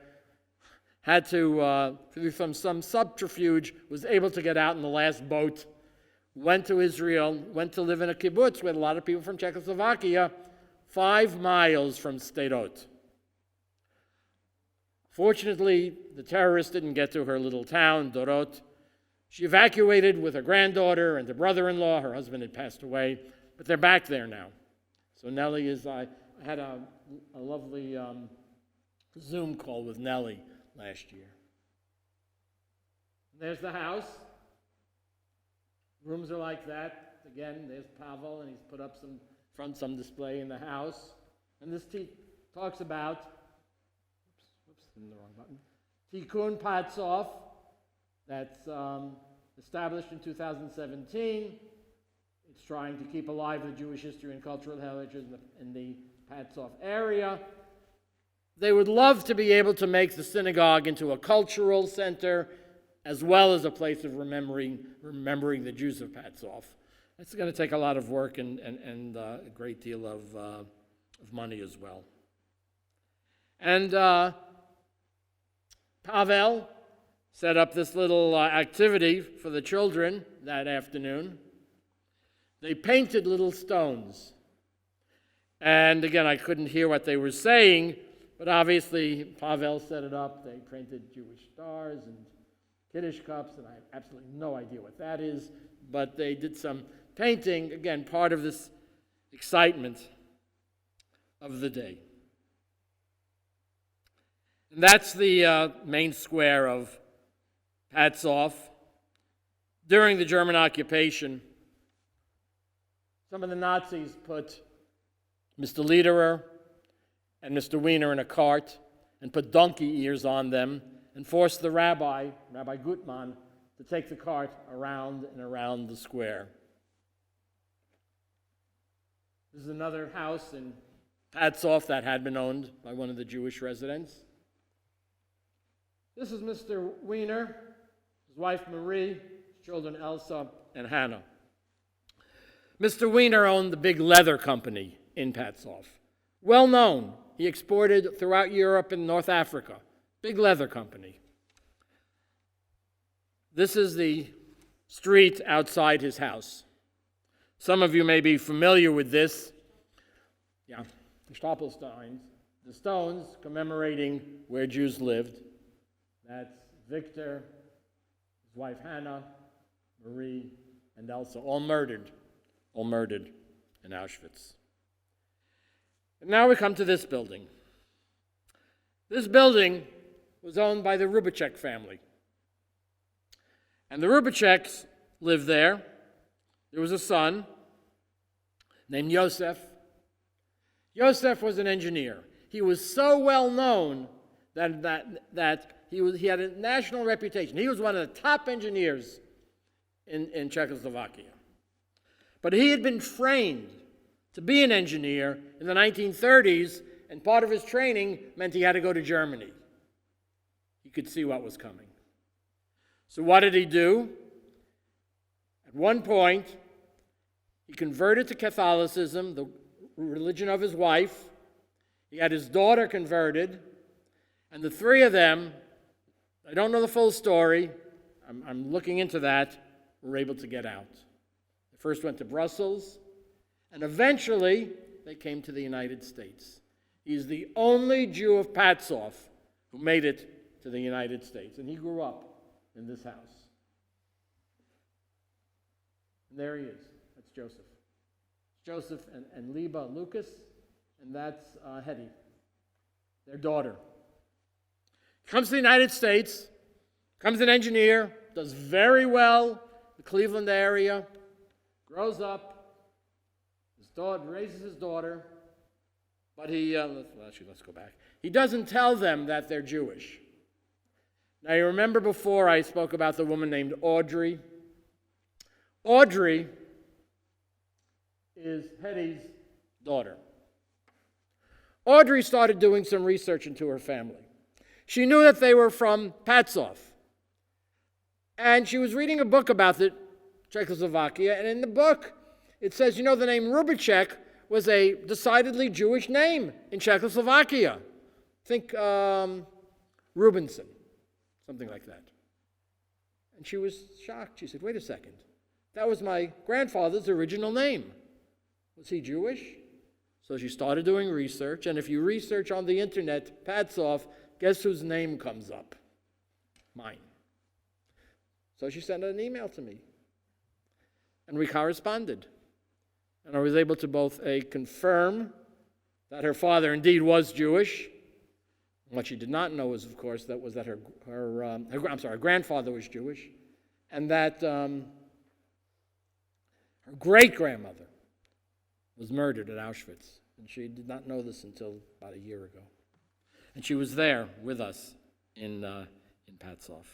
had to, through some subterfuge, was able to get out in the last boat, went to Israel, went to live in a kibbutz with a lot of people from Czechoslovakia, 5 miles from Sderot. Fortunately, the terrorists didn't get to her little town, Dorot. She evacuated with her granddaughter and her brother-in-law. Her husband had passed away, but they're back there now. So Nellie I had a lovely Zoom call with Nellie last year. There's the house. Rooms are like that. Again, there's Pavel, and he's put up some display in the house. And this talks about, in the wrong button, Tikhon Patzov. That's established in 2017. It's trying to keep alive the Jewish history and cultural heritage in the Patzov area. They would love to be able to make the synagogue into a cultural center as well as a place of remembering the Jews of Patzov. It's going to take a lot of work and a great deal of money as well. And Pavel set up this little activity for the children that afternoon. They painted little stones. And again, I couldn't hear what they were saying, but obviously Pavel set it up. They painted Jewish stars and Kiddush cups, and I have absolutely no idea what that is, but they did some painting, again, part of this excitement of the day. And that's the main square of Patzov. During the German occupation, some of the Nazis put Mr. Lederer and Mr. Wiener in a cart and put donkey ears on them and forced the Rabbi Gutmann, to take the cart around and around the square. This is another house in Patzov that had been owned by one of the Jewish residents. This is Mr. Wiener, his wife Marie, his children Elsa and Hannah. Mr. Wiener owned the big leather company in Patzov. Well known. He exported throughout Europe and North Africa. Big leather company. This is the street outside his house. Some of you may be familiar with this. Yeah, the Stapelsteins, the stones commemorating where Jews lived. That's Victor, his wife Hannah, Marie, and Elsa, all murdered in Auschwitz. And now we come to this building. This building was owned by the Rubicek family. And the Rubiceks lived there. There was a son named Yosef. Yosef was an engineer. He was so well known that he had a national reputation. He was one of the top engineers in Czechoslovakia. But he had been trained to be an engineer in the 1930s, and part of his training meant he had to go to Germany. He could see what was coming. So what did he do? At one point, he converted to Catholicism, the religion of his wife. He had his daughter converted, and the three of them, I don't know the full story, I'm looking into that, were able to get out. They first went to Brussels, and eventually they came to the United States. He's the only Jew of Patzov who made it to the United States, and he grew up in this house. And there he is. That's Joseph. Joseph and Liba Lucas, and that's Hetty, their daughter. Comes to the United States, becomes an engineer, does very well in the Cleveland area, grows up, raises his daughter, but let's go back. He doesn't tell them that they're Jewish. Now, you remember before I spoke about the woman named Audrey? Audrey is Hetty's daughter. Audrey started doing some research into her family. She knew that they were from Patzov. And she was reading a book about Czechoslovakia, and in the book, it says, the name Rubicek was a decidedly Jewish name in Czechoslovakia. Think Rubinson, something like that. And she was shocked. She said, wait a second. That was my grandfather's original name. Was he Jewish? So she started doing research, and if you research on the internet, Patzov, guess whose name comes up? Mine. So she sent an email to me, and we corresponded. And I was able to both confirm that her father indeed was Jewish. What she did not know was, of course, that her grandfather was Jewish, and that her great-grandmother was murdered at Auschwitz. And she did not know this until about a year ago. And she was there with us in Patzov.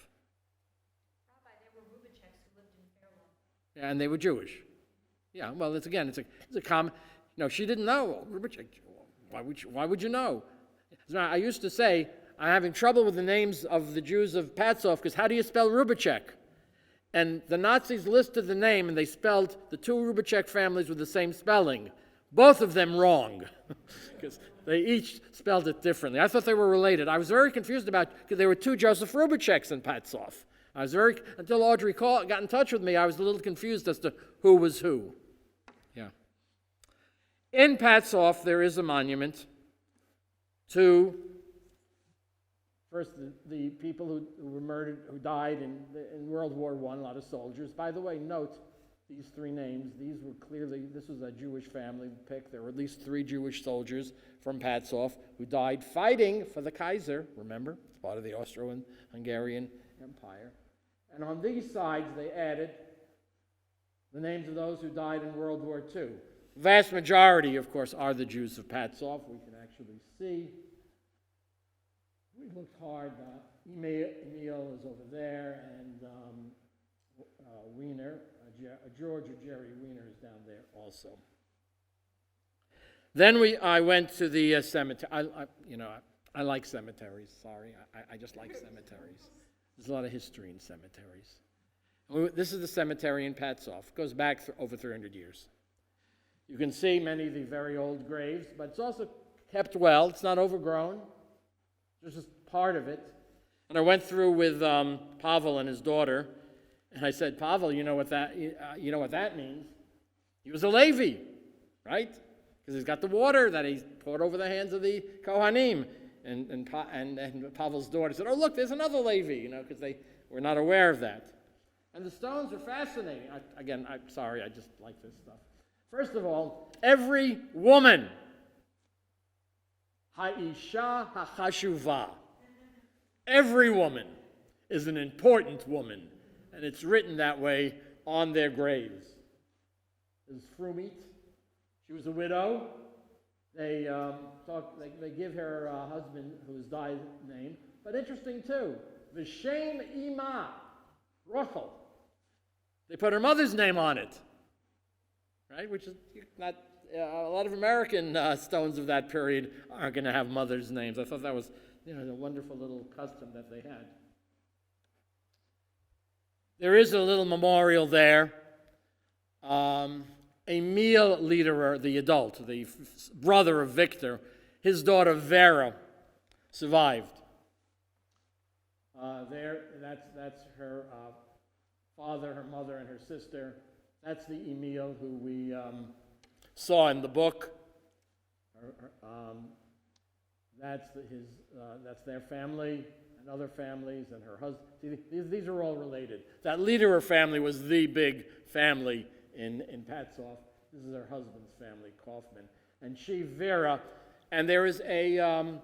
Rabbi, there were Rubiceks who lived in Fairlawn. Yeah, and they were Jewish. Yeah, well, it's a common, she didn't know. Rubicek, why would you know? I used to say, I'm having trouble with the names of the Jews of Patzov because how do you spell Rubicek? And the Nazis listed the name and they spelled the two Rubicek families with the same spelling. Both of them wrong because they each spelled it differently. I thought they were related. I was very confused about because there were two Joseph Rubiceks in Patzov. Until Audrey got in touch with me, I was a little confused as to who was who. Yeah. In Patzov, there is a monument to, first, the people who were murdered, who died in World War I, a lot of soldiers. By the way, note these three names. These were clearly, this was a Jewish family pick. There were at least 3 Jewish soldiers from Patzov who died fighting for the Kaiser, remember? It's part of the Austro-Hungarian Empire. And on these sides, they added the names of those who died in World War II. The vast majority, of course, are the Jews of Patzov. We can actually see. We looked hard. Emil is over there, and Wiener, George or Jerry Wiener is down there also. Then I went to the cemetery. I like cemeteries. Sorry, I just like cemeteries. There's a lot of history in cemeteries. This is the cemetery in Patzov. It goes back over 300 years. You can see many of the very old graves, but it's also kept well. It's not overgrown. It's just part of it. And I went through with Pavel and his daughter, and I said, Pavel, you know what that means? He was a Levi, right? Because he's got the water that he poured over the hands of the Kohanim. And Pavel's daughter said, oh, look, there's another Levi, because they were not aware of that. And the stones are fascinating. I'm sorry, I just like this stuff. First of all, every woman, ha'isha ha'chashuva, every woman is an important woman, and it's written that way on their graves. There's Frumit. She was a widow. They give her husband, who has died, name. But interesting, too, V'shem Ima, Rochel. They put her mother's name on it, right? Which is not, a lot of American stones of that period aren't going to have mothers' names. I thought that was a wonderful little custom that they had. There is a little memorial there. Emil Lederer, the adult, the brother of Victor, his daughter Vera survived. That's her father, her mother, and her sister. That's the Emil who we saw in the book. That's their family and other families and her husband. See, these are all related. That Lederer family was the big family in Patzov. This is her husband's family, Kaufman. And she, Vera, and there is a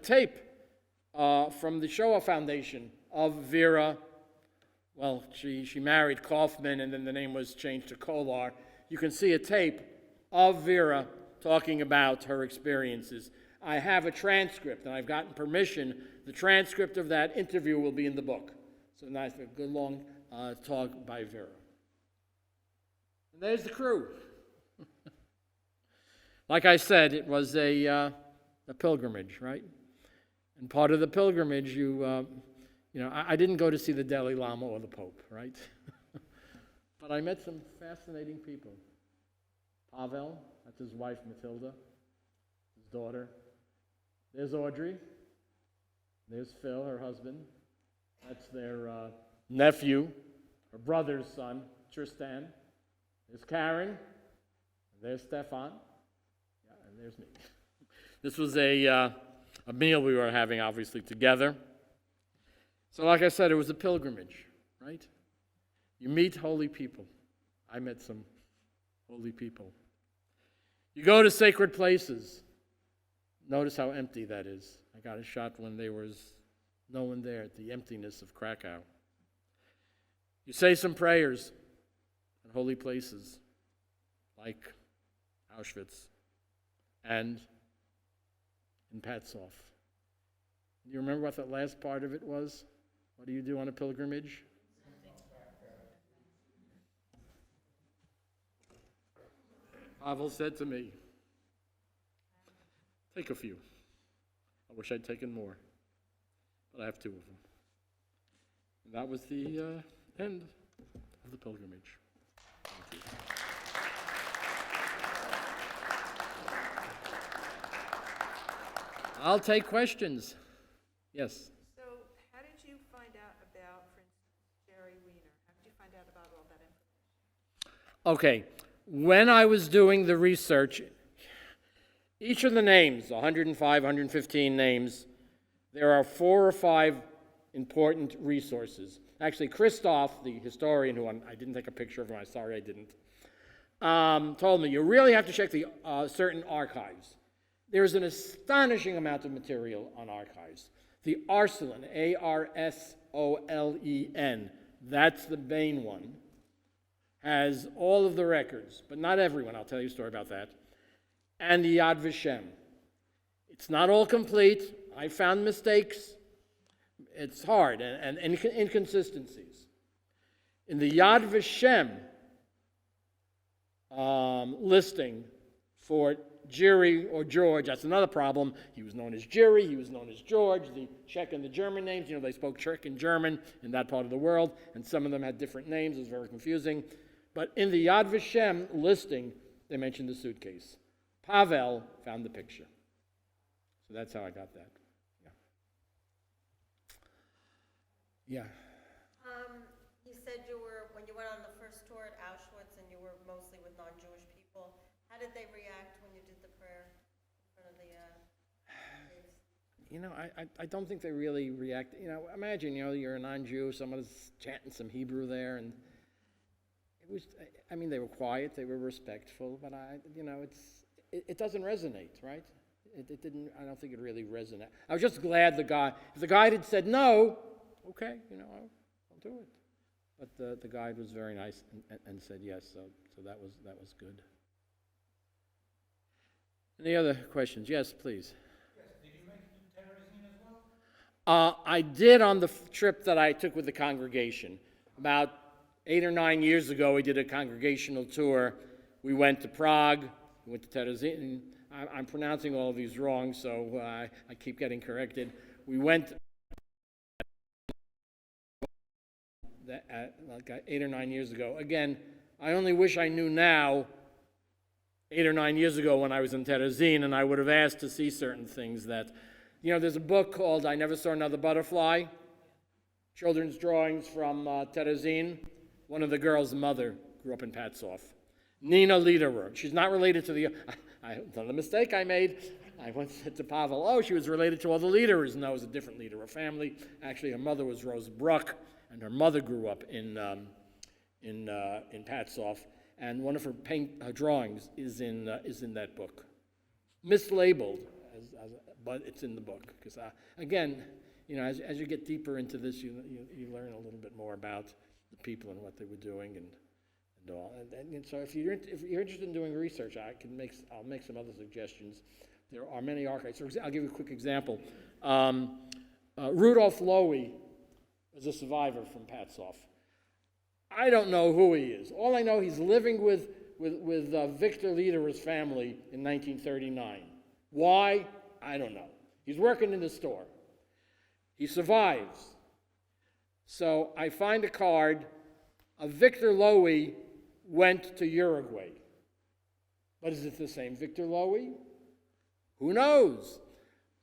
tape from the Shoah Foundation of Vera. Well, she married Kaufman, and then the name was changed to Kolar. You can see a tape of Vera talking about her experiences. I have a transcript, and I've gotten permission. The transcript of that interview will be in the book. So nice, a good long talk by Vera. And there's the crew. Like I said, it was a pilgrimage, right? And part of the pilgrimage, I didn't go to see the Dalai Lama or the Pope, right? But I met some fascinating people. Pavel, that's his wife Matilda, his daughter. There's Audrey. There's Phil, her husband. That's their nephew, her brother's son, Tristan. There's Karen. There's Stefan. Yeah, and there's me. This was a meal we were having, obviously, together. So like I said, it was a pilgrimage, right? You meet holy people. I met some holy people. You go to sacred places. Notice how empty that is. I got a shot when there was no one there, at the emptiness of Krakow. You say some prayers in holy places, like Auschwitz and in Patzov. You remember what that last part of it was? What do you do on a pilgrimage? Pavel said to me, take a few. I wish I'd taken more, but I have 2 of them. And that was the end of the pilgrimage. Thank you. I'll take questions. Yes. So how did you find out about, for instance, Jerry Wiener? How did you find out about all that information? Okay. When I was doing the research, each of the names, 105, 115 names, there are 4 or 5 important resources. Actually, Christoph, the historian, who I didn't take a picture of him, I'm sorry I didn't, told me, you really have to check the certain archives. There's an astonishing amount of material on archives. The Arsolen, A-R-S-O-L-E-N, that's the main one, has all of the records, but not everyone. I'll tell you a story about that. And the Yad Vashem. It's not all complete. I found mistakes. It's hard and inconsistencies. In the Yad Vashem listing for Jiri or George, that's another problem. He was known as Jiri, he was known as George. The Czech and the German names, they spoke Czech and German in that part of the world, and some of them had different names. It was very confusing. But in the Yad Vashem listing, they mentioned the suitcase. Pavel found the picture. So that's how I got that. Yeah. You said when you went on the first tour at Auschwitz and you were mostly with non-Jewish people, how did they react when you did the prayer in front of the graves? I don't think they really react. Imagine, you're a non-Jew, someone's chanting some Hebrew there, and it was, they were quiet, they were respectful, but it doesn't resonate, right? It didn't, I don't think it really resonated. I was just glad if the guide had said no, okay, I'll do it. But the guide was very nice and said yes, so that was good. Any other questions? Yes, please. Yes, did you make it to Terezin as well? I did on the trip that I took with the congregation. About 8 or 9 years ago, we did a congregational tour. We went to Prague, we went to Terezin. I'm pronouncing all of these wrong, so I keep getting corrected. We went like 8 or 9 years ago. Again, I only wish I knew now, 8 or 9 years ago when I was in Terezin, and I would have asked to see certain things that, there's a book called I Never Saw Another Butterfly, children's drawings from Terezin. One of the girls' mother grew up in Patzov. Nina Lederer. She's not related to the mistake I made. I once said to Pavel, she was related to all the Lederers. No, it was a different Lederer family. Actually, her mother was Rose Bruck, and her mother grew up in Patzov. And one of her drawings is in that book, mislabeled, but it's in the book. Because again, as you get deeper into this, you learn a little bit more about the people and what they were doing and all. And so if you're interested in doing research, I'll make some other suggestions. There are many archives. I'll give you a quick example. Rudolf Lowy was a survivor from Patzov. I don't know who he is. All I know, he's living with Victor Lederer's family in 1939. Why? I don't know. He's working in the store. He survives. So I find a card. Victor Lowy went to Uruguay. But is it the same Victor Lowy? Who knows?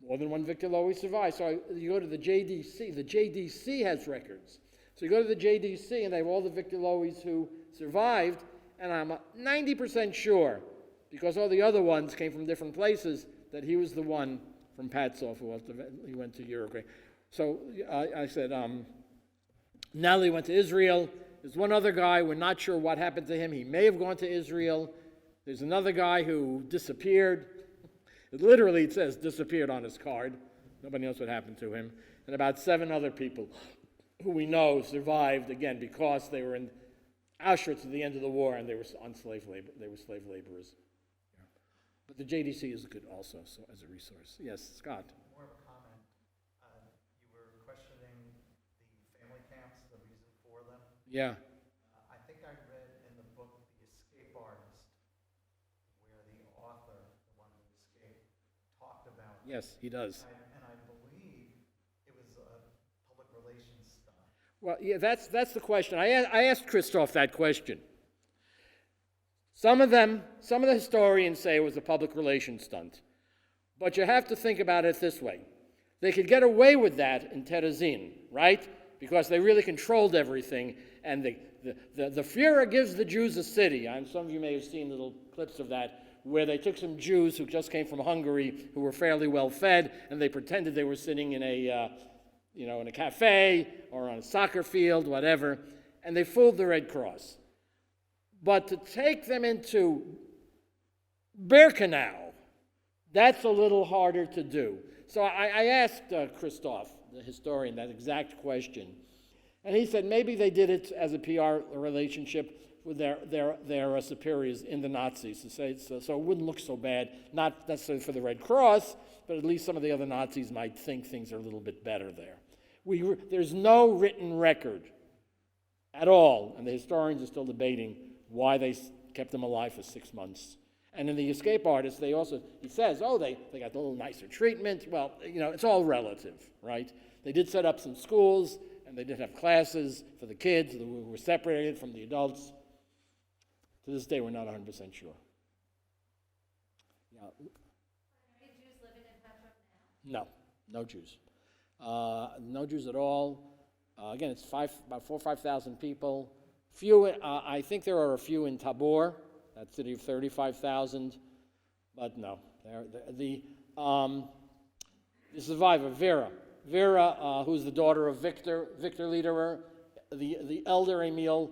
More than one Victor Lowy survived. So you go to the JDC. The JDC has records. So you go to the JDC, and they have all the Victor Lowys who survived, and I'm 90% sure, because all the other ones came from different places, that he was the one from Patzov who he went to Uruguay. So I said, Natalie went to Israel. There's one other guy, we're not sure what happened to him. He may have gone to Israel. There's another guy who disappeared. It says disappeared on his card. Nobody knows what happened to him. And about 7 other people who we know survived, again, because they were in Auschwitz at the end of the war and they were on slave labor. They were slave laborers. Yeah. But the JDC is good also, so as a resource. Yes, Scott. More of a comment. You were questioning the family camps, the reason for them. Yeah. I think I read in the book The Escape Artist Yes, he does. And I believe it was a public relations stunt. Well, yeah, that's the question. I asked Christoph that question. Some of the historians say it was a public relations stunt. But you have to think about it this way. They could get away with that in Terezin, right? Because they really controlled everything. And the Fuhrer gives the Jews a city. And some of you may have seen little clips of that, where they took some Jews who just came from Hungary, who were fairly well fed, and they pretended they were sitting in a cafe or on a soccer field, whatever, and they fooled the Red Cross. But to take them into Birkenau, that's a little harder to do. So I asked Christoph, the historian, that exact question. And he said maybe they did it as a PR relationship with their superiors in the Nazis, to say so it wouldn't look so bad, not necessarily for the Red Cross, but at least some of the other Nazis might think things are a little bit better there. There's no written record at all, and the historians are still debating why they kept them alive for 6 months. And in the escape artists, he says, they got a little nicer treatment. Well, it's all relative, right? They did set up some schools, and they did have classes for the kids who were separated from the adults. To this day, we're not 100% sure. Yeah. Are any Jews living in Petrov now? No Jews. No Jews at all. Again, it's about 4,000 or 5,000 people. Few. I think there are a few in Tabor, that city of 35,000, but no. The survivor, Vera, who's the daughter of Victor Lederer, the elder Emil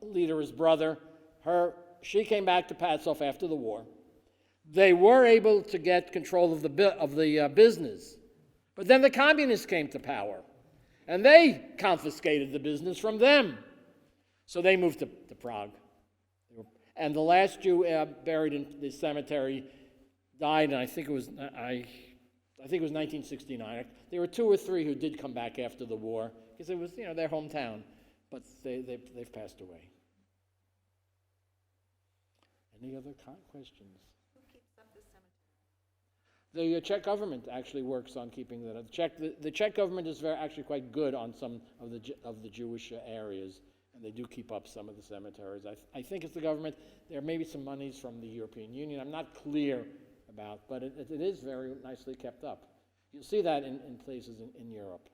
Lederer's brother. She came back to Patzov after the war. They were able to get control of the business, but then the communists came to power, and they confiscated the business from them. So they moved to Prague. And the last Jew buried in the cemetery died, and I think it was 1969. There were 2 or 3 who did come back after the war because it was their hometown, but they've passed away. Any other questions? Who keeps up the cemetery? The Czech government actually works on keeping that. The Czech government is actually quite good on some of the Jewish areas, and they do keep up some of the cemeteries. I think it's the government. There may be some monies from the European Union. I'm not clear about, but it is very nicely kept up. You'll see that in places in Europe.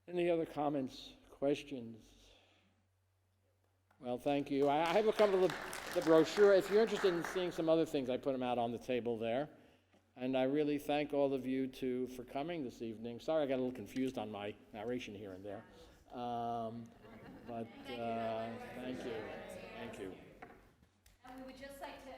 Yeah. Any other comments, questions? Well, thank you. I have a couple of the brochure. If you're interested in seeing some other things, I put them out on the table there. And I really thank all of you for coming this evening. Sorry I got a little confused on my narration here and there. But thank you. Thank you. And we would just like to